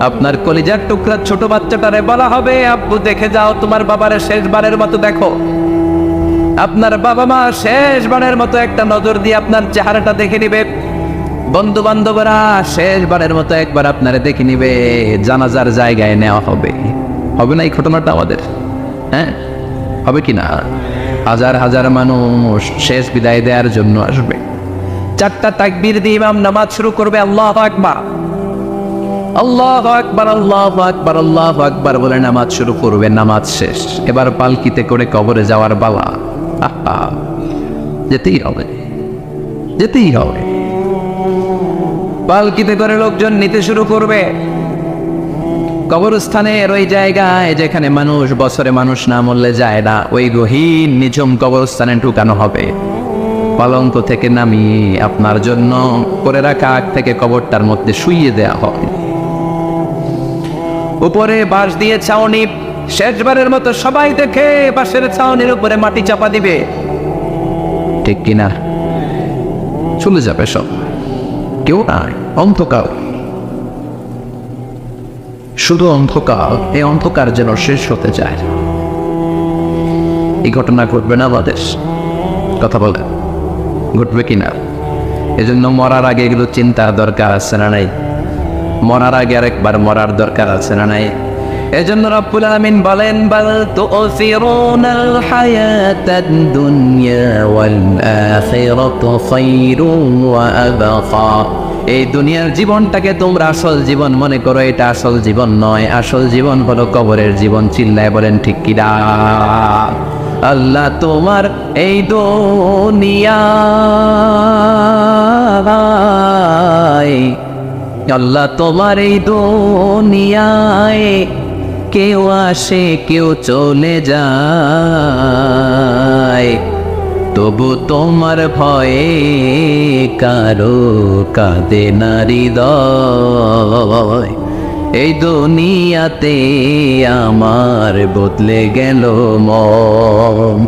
আপনার কলিজার টুকরা ছোট বাচ্চাটারে বলা হবে আব্বু দেখে যাও তোমার বাবারে শেষবারের মতো দেখো। আপনার বাবা মা শেষবারের মতো একটা নজর দিয়ে আপনার চেহারাটা দেখে নিবে, বন্ধু বান্ধবরা শেষবারের মতো একবার আপনারে দেখে নিবে, জানাজার জায়গায় নেওয়া হবে। হবে না এই ঘটনাটা আমাদের? হ্যাঁ হবে কি না? হাজার হাজার মানুষ শেষ বিদায় দেওয়ার জন্য আসবে। চারটা তাকবীর দিয়ে ইমাম নামাজ শুরু করবে, আল্লাহু আকবার, আল্লাহু আকবার, আল্লাহু আকবার, আল্লাহু আকবার বলে নামাজ শুরু করবে। নামাজ শেষ, এবার পালকিতে করে কবরে যাওয়ার পালা। যেতেই হবে, যেতেই হবে। পালকিতে করে লোকজন নিতে শুরু করবে কবরস্থানের ওই জায়গায় যেখানে মানুষ বছরে মানুষ না মরলে যায় না, ওই গহীন নিঝুম কবরস্থানে ঢুকানো হবে। পালঙ্ক থেকে নামিয়ে আপনার জন্য করে রাখা আগ থেকে কবরটার মধ্যে শুইয়ে দেয়া হয়। উপরে বাঁশ দিয়ে ছাউনি, শেষবারের মতো সবাই দেখে বাঁশের ছাউনির উপরে মাটি চাপা দিবে। ঠিক কিনা? চলে যাবে সব, কেউ নাই, অন্ধকার, শুধু অন্ধকার। এই অন্ধকার যেন শেষ হতে চায়। এই ঘটনা ঘটবে না আমাদের? কথা বলে ঘটবে কিনা? এজন্য মরার আগে এগুলো চিন্তার দরকার আছে না নাই? মরার আগে আরেকবার মরার দরকার আছে না নাই? এজন্য রব্বুল আলামিন বলেন, বাল তুসিরুনাল হায়াতাদ দুনিয়া ওয়াল আখিরাতু খায়রুন ওয়া আবকা। এই দুনিয়ার জীবনটাকে তোমরা আসল জীবন মনে করো, এটা আসল জীবন নয়। আসল জীবন হলো কবরের জীবন। চিল্লায় বলেন ঠিক কি না? আল্লাহ তোমার এই দুনিয়ায়, আল্লাহ তোমার এই দুনিয়ায় কেউ আসে কেউ চলে যায়, তবু তোমার ভয়ে কারো কাঁদে না হৃদয়। এই দুনিয়াতে আমার বদলে গেল মন,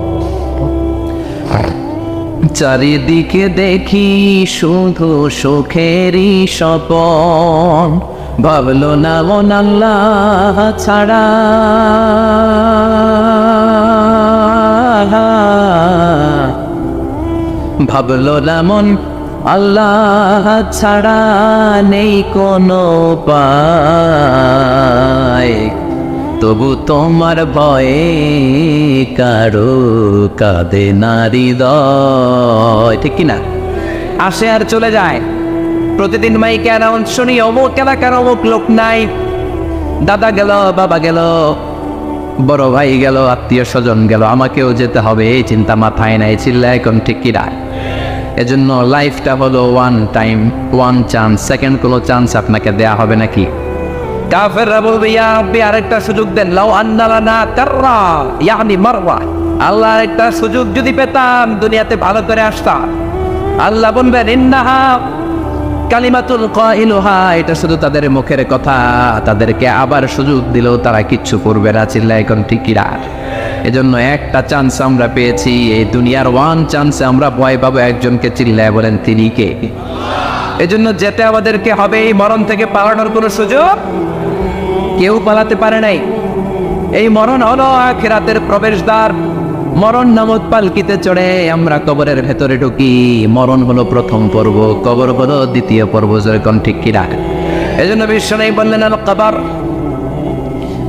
চারিদিকে দেখি শুধু সুখেরই স্বপন। ভাবলো না মন আল্লাহ ছাড়া, ভাবলো না মন আল্লাহ ছাড়া নেই কোনো উপায়, তবু তোমার ভয়ে কারো কাঁদে না হৃদয়। ঠিক কিনা? আসে আর চলে যায়। প্রতিদিন মাইকে অ্যানাউন্স শুনি, অমুক এলাকার অমুক লোক নাই, দাদা গেল, বাবা গেল, বড় ভাই গেল, আত্মীয় স্বজন গেল, আমাকেও যেতে হবে, এই চিন্তা মাথায় নাই, চিল্লা এখন ঠিক কি না? এজন্য লাইফটা হলো one time, one chance, second কোনো চান্স আপনাকে দেয়া হবে নাকি? কাফেররা বলবে ইয়া রাব্বি আরেকটা সুযোগ দেন, লাউ আন্না লানা কাররা ইয়ানি মাররা, আল্লাহ আরেকটা সুযোগ যদি পেতাম দুনিয়াতে ভালো করে আসতাম। আল্লাহ বলবেন ইন্নাহা কালিমাতুল কাইলুহা, এটা শুধু তাদের মুখের কথা, তাদেরকে আবার সুযোগ দিলেও তারা কিচ্ছু করবে না, চিল্লা এখন ঠিক কি না? এজন্য একটা চান্স আমরা পেয়েছি, এই দুনিয়ার ওয়ান চান্সে আমরা ভয় পাবো একজনকে, চিল্লায় বলেন তিনি কে? এজন্য যেতে আমাদেরকে হবে, এই মরণ থেকে পালানোর কোনো সুযোগ কেউ পালাতে পারে নাই। এই মরণ হলো আখিরাতের প্রবেশদ্বার। মরণ নামক পালকিতে চড়ে আমরা কবরের ভেতরে ঢুকি। মরণ হলো প্রথম পর্ব, কবর হলো দ্বিতীয় পর্ব, যেরকম ঠিক কি না? এজন্য বিশ্বনবী বললেন আল কবর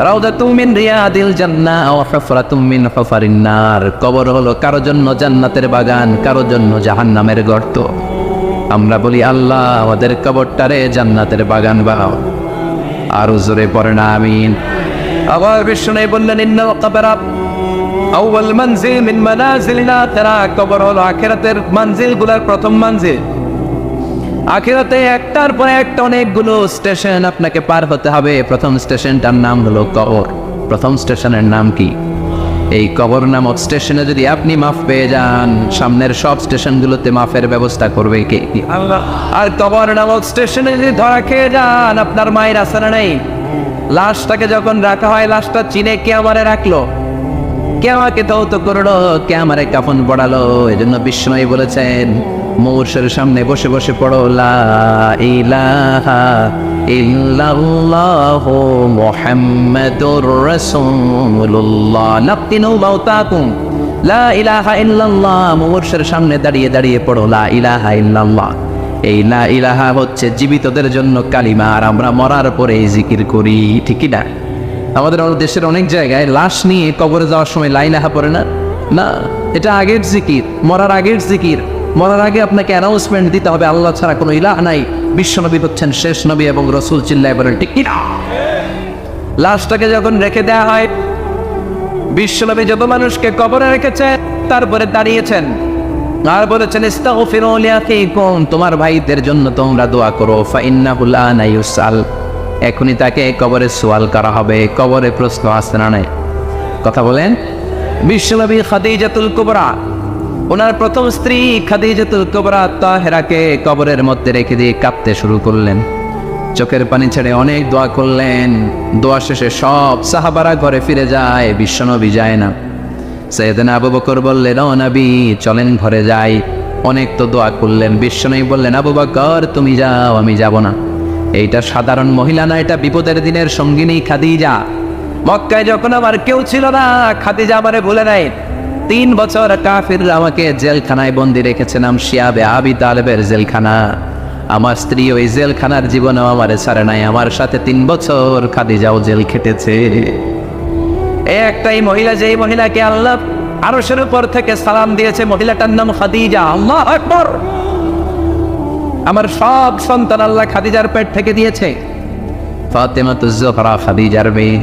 রাউদাতুম মিন রিয়াদিল জান্নাহ ওয়া হুফরাতুম মিন হুফারিন নার। কবর হলো কারো জন্য জান্নাতের বাগান, কারো জন্য জাহান্নামের গর্ত। আমরা বলি আল্লাহ আমাদের কবরটারে জান্নাতের বাগান বানাও। আর জোরে পড়েন আমিন। আবার বিশ্বনবী বললেন ইন্নাল কবরা আউয়াল মানজিল মিন মানাজিলিল আখিরা। কবর হলো আখিরাতের মানজিলগুলোর প্রথম মানজিল। আখিরাতে একটার পর একটা অনেকগুলো স্টেশন আপনাকে পার হতে হবে। প্রথম স্টেশনটার নাম হলো কবর। প্রথম স্টেশনের নাম কি? এই কবর নামক স্টেশনে যদি আপনি মাফ পেয়ে যান, সামনের সব স্টেশনগুলোতে মাফের ব্যবস্থা করবে কে? আল্লাহ। আর কবর নামক স্টেশনে যদি ধরা খেয়ে যান, আপনার মায়ের আসানা নেই। লাশটাকে যখন রাখা হয়, লাশটা চিনে কে আমারে রাখলো, কে আমাকে ধৌত করলো, কে আমারে কাফন পড়ালো। এজন্য বিষ্ণু বলেছেন মৌর্ষের সামনে বসে বসে পড়ো লা ইলাহা ইল্লাল্লাহু মুহাম্মাদুর রাসূলুল্লাহ লাকিনু মাউতাকুম। লা ইলাহা ইল্লাল্লাহ, মৌর্ষের সামনে দাঁড়িয়ে দাঁড়িয়ে পড়ো লা ইলাহা ইল্লাল্লাহ। এই লা ইলাহা হচ্ছে জীবিতদের জন্য কালিমা, আর আমরা মরার পরে এই জিকির করি, ঠিকই না? আমাদের দেশের অনেক জায়গায় লাশ নিয়ে কবরে যাওয়ার সময় লা ইলাহা পড়ে না। না, এটা আগের জিকির, মরার আগের জিকির। মরার আগে আপনাকে অ্যানাউন্সমেন্ট দিতে হবে আল্লাহ ছাড়া কোনো ইলাহ নাই, বিশ্বনবী হচ্ছেন শেষ নবী এবং রাসূল, চিল্লায় বলেন ঠিক কি না? লাশটাকে যখন রেখে দেওয়া হয়, বিশ্বনবী যত মানুষকে কবরে রেখেছেন তারপরে দাঁড়িয়েছেন আর বলেছেন ইস্তাগফিরু লিআখিকুম, তোমার ভাইদের জন্য তোমরা দোয়া করো। ফাইন্নাহু আনা ইউসাল, এখনই তাকে কবরে সওয়াল করা হবে। কবরে প্রশ্ন আসছে না নাই? কথা বলেন। বিশ্বনবী খাদিজাতুল কুবরা, ওনার প্রথম স্ত্রী খাদিজাতুল কুবরা তাহেরাকে কবরের মধ্যে রেখে দিয়ে কাঁদতে শুরু করলেন, চোখের পানি ছেড়ে অনেক দোয়া করলেন। দোয়া শেষে সব সাহাবারা ঘরে ফিরে যায়, বিশ্বনবী যায় না। সাইয়েদনা আবু বকর বললেন ও নবী চলেন ঘরে যাই, অনেক তো দোয়া করলেন। বিশ্বনবী বললেন আবু বকর তুমি যাও, আমি যাব না। এইটা সাধারণ মহিলা না, এটা বিপদের দিনের সঙ্গিনী খাদিজা। মক্কায় যখন আমার কেউ ছিল না, খাদিজা আমারে বলে নাই। 3 বছর কাফিররা আমাকে জেলখানায় বন্দি রেখেছে, নাম শিয়াবে আবি তালেবের জেলখানা। আমার স্ত্রী ওই জেলখানার জীবনেও আমারে ছাড়ে নাই, আমার সাথে 3 বছর খাদিজাও জেল খেটেছে। এই একটাই মহিলা, যেই মহিলাকে আল্লাহ আরশের উপর থেকে সালাম দিয়েছে, মহিলাটার নাম খাদিজা। আল্লাহু আকবার। আমার সব সন্তান আল্লাহ খাদিজার পেট থেকে দিয়েছে। ফাতেমাতুজ জোহরা খাদিজার মেয়ে,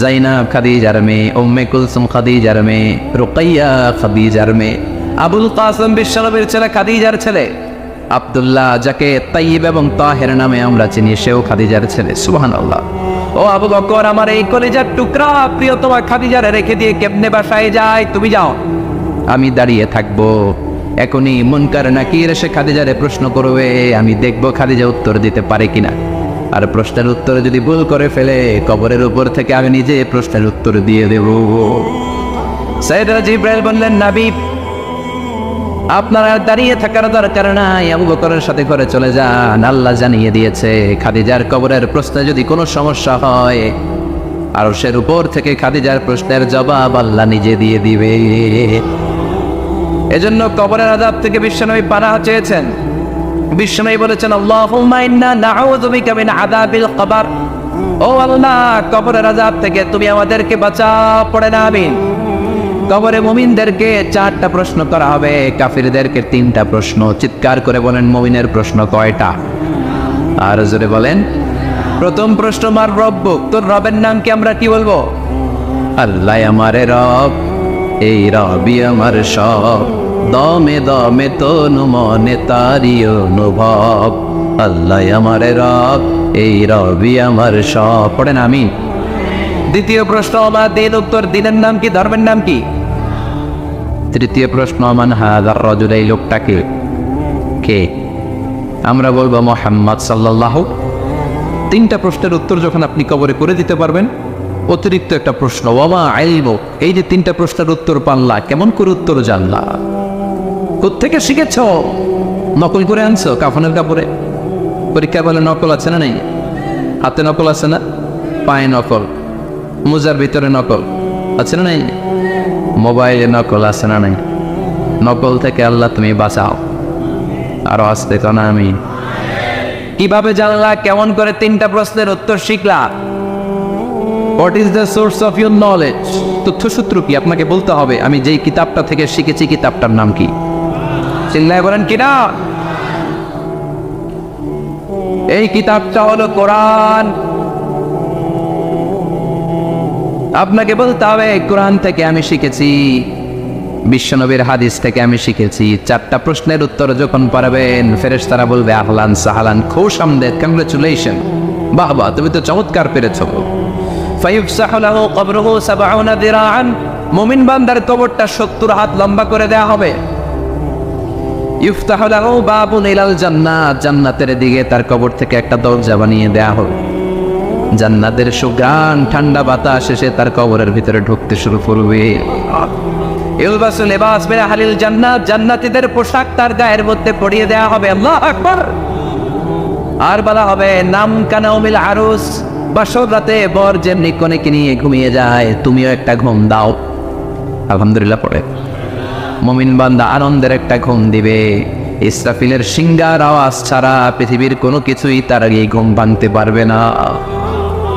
জাইনাব খাদিজার মেয়ে, উম্মে কুলসুম খাদিজার মেয়ে, রুকাইয়া খাদিজার মেয়ে, আবুল কাসেম বিশ্বনবীর ছেলে খাদিজার ছেলে, আব্দুল্লাহ যাকে তাইয়্যিব এবং তাহের নামে আমরা চিনি, সেও খাদিজার ছেলে। সুবহানাল্লাহ। ও আবু বকর, আমার এই কলিজার টুকরা প্রিয়তমা খাদিজারে রেখে দিয়ে কেমনে বাসায় যায়? তুমি যাও, আমি দাঁড়িয়ে থাকবো। এখনই মুনকার নাকির এসে খাদিজারে প্রশ্ন করবে, আমি দেখবো খাদিজা উত্তর দিতে পারে কিনা। আর প্রশ্নের উত্তরে যদি ভুল করে ফেলে, কবরের উপর থেকে আমি নিজে প্রশ্নের উত্তর দিয়ে দেব। সাইয়েদনা জিবরাইল বললেন নবী আপনার আর দাঁড়িয়ে থাকার দরকার নাই, আবু বকরের সাথে করে চলে যান। আল্লাহ জানিয়ে দিয়েছে খাদিজার কবরের প্রশ্নে যদি কোনো সমস্যা হয়, আরশের উপর থেকে খাদিজার প্রশ্নের জবাব আল্লাহ নিজে দিয়ে দিবে। এজন্য কবরের আযাব থেকে বিশ্বনবী পানাহ চেয়েছেন। বিশ্বনবী বলেছেন আল্লাহুম্মা ইন্না নাউযু বিকা মিন আযাবিল কবর। ও আল্লাহ, কবরের আযাব থেকে তুমি আমাদেরকে বাঁচাও, পড়েন আমিন। কবরে মুমিনদেরকে 4টা প্রশ্ন করা হবে, কাফিরদেরকে 3টা প্রশ্ন। চিৎকার করে বলেন মুমিনের প্রশ্ন কয়টা? আর জোরে বলেন। প্রথম প্রশ্ন মার রব্বুক, তোর রবের নাম কি? আমরা কি বলবো? আল্লাহ আমারে রব, এই রবি আমার সব, দমে দমে তনু মনে তারি অনুভব। আল্লাহ আমারে রব, এই রবি আমার সব। পড়েন আমিন। দ্বিতীয় প্রশ্ন, আমার দিন উত্তর, দিনের নাম কি, ধর্মের নাম কি? তৃতীয় প্রশ্ন, মান হাযার রাজুল, এই লোকটাকে কে? আমরা বলবো মুহাম্মদ সাল্লাল্লাহু। তিনটা প্রশ্নের উত্তর যখন আপনি কবরে করে দিতে পারবেন, অতিরিক্ত একটা প্রশ্ন, ওয়ামা ইলমু, এই যে তিনটা প্রশ্নের উত্তর পাল্লা, কেমন করে উত্তর জানলা? কোত্থেকে শিখেছ? নকল করে আনছো কাফনের কাপড়ে? পরীক্ষায় বলে নকল আছে না নেই? হাতে নকল আছে না? পায়ে নকল, মোজার ভিতরে নকল আছে না নেই? মোবাইলে নকল আছে না নেই? নকল থেকে আল্লাহ তুমি বাঁচাও। আরো আসতে কেন আমি? কিভাবে জানলা? কেমন করে তিনটা প্রশ্নের উত্তর শিখলা? What is the source of your knowledge? তথ্যসূত্র কি? আপনাকে বলতে হবে আমি যেই কিতাবটা থেকে শিখেছি কিতাবটার নাম কি। চিল্লায় বলেন কিনা? এই কিতাবটা হলো কোরআন। আপনাকে বলতে হবে কোরআন থেকে আমি শিখেছি, বিশ্বনবীর হাদিস থেকে আমি শিখেছি। চারটা প্রশ্নের উত্তর যখন পারবেন, ফেরেশতারা বলবে আহলান সাহালান, খুশ আমদেদ, কংগ্রেচুলেশন, বাহ বাহ, তুমি তো চমৎকার পেরেছো। ফায়ুফসাহু লাহু কবরুহু ৭০ যিরাআন, মুমিন বান্দার কবরটা ৭০ হাত লম্বা করে দেয়া হবে। ইফতাহু লাহু বাবুন ইলাল জান্নাত, জান্নাতের দিকে তার কবর থেকে একটা দরজা বানিয়ে দেয়া হবে। জান্নাতের সুগান ঠান্ডা বাতাস এসে তার কবরের ভিতরে ঢুকতে শুরু করবে। ইলবাসু লিবাস মিন আহলিল জান্নাত, জান্নাতীদের পোশাক তার গায়ের মধ্যে পরিয়ে দেয়া হবে। আল্লাহু আকবার। আর বলা হবে নাম কানাউমিল আরুস, বাসর রাতে বর যেমনি কনেকে নিয়ে ঘুমিয়ে যায়, তুমিও একটা ঘুম দাও। আলহামদুলিল্লাহ পড়ে মুমিন বান্দা আনন্দের একটা ঘুম দিবে। ইসরাফিলের সিংগার আওয়াজ ছাড়া পৃথিবীর কোনো কিছুই তার আগে ঘুম ভাঙতে পারবে না।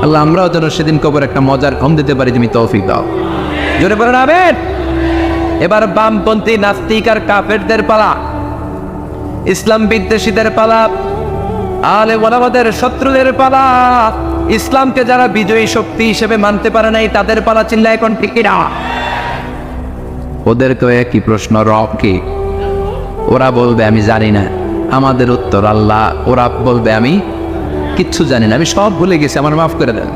আল্লাহ আমরাও যেন সেদিন কবর একটা মজার ঘুম দিতে পারি, তুমি তৌফিক দাও। জোরে বলেন আমিন। এবার বামপন্থী নাস্তিক আর কাফেরদের পালা, ইসলাম বিদ্বেষীদের পালা, আলে ওলামাদের শত্রুদের পালা, ইসলামকে যারা বিজয়ী শক্তি হিসেবে মানতে পারে নাই তাদের পালা। চিল্লা এখন ঠিক না? ওদেরকে একই প্রশ্ন, রব কি? ওরা বলবে আমি জানি না। আমাদের উত্তর আল্লাহ। ওরা বলবে আমি কিচ্ছু জানি না, আমি সব ভুলে গেছি, আমার মাফ করে দেন,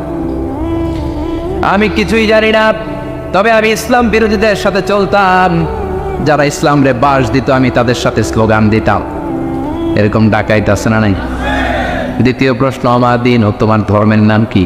আমি কিছুই জানি না। তবে আমি ইসলাম বিরোধীদের সাথে চলতাম, যারা ইসলাম রে বাস দিত আমি তাদের সাথে স্লোগান দিতাম। এরকম ডাকাইত আছে না নাই? দ্বিতীয় প্রশ্ন, আমার দিন ও তোমার ধর্মের নাম কি?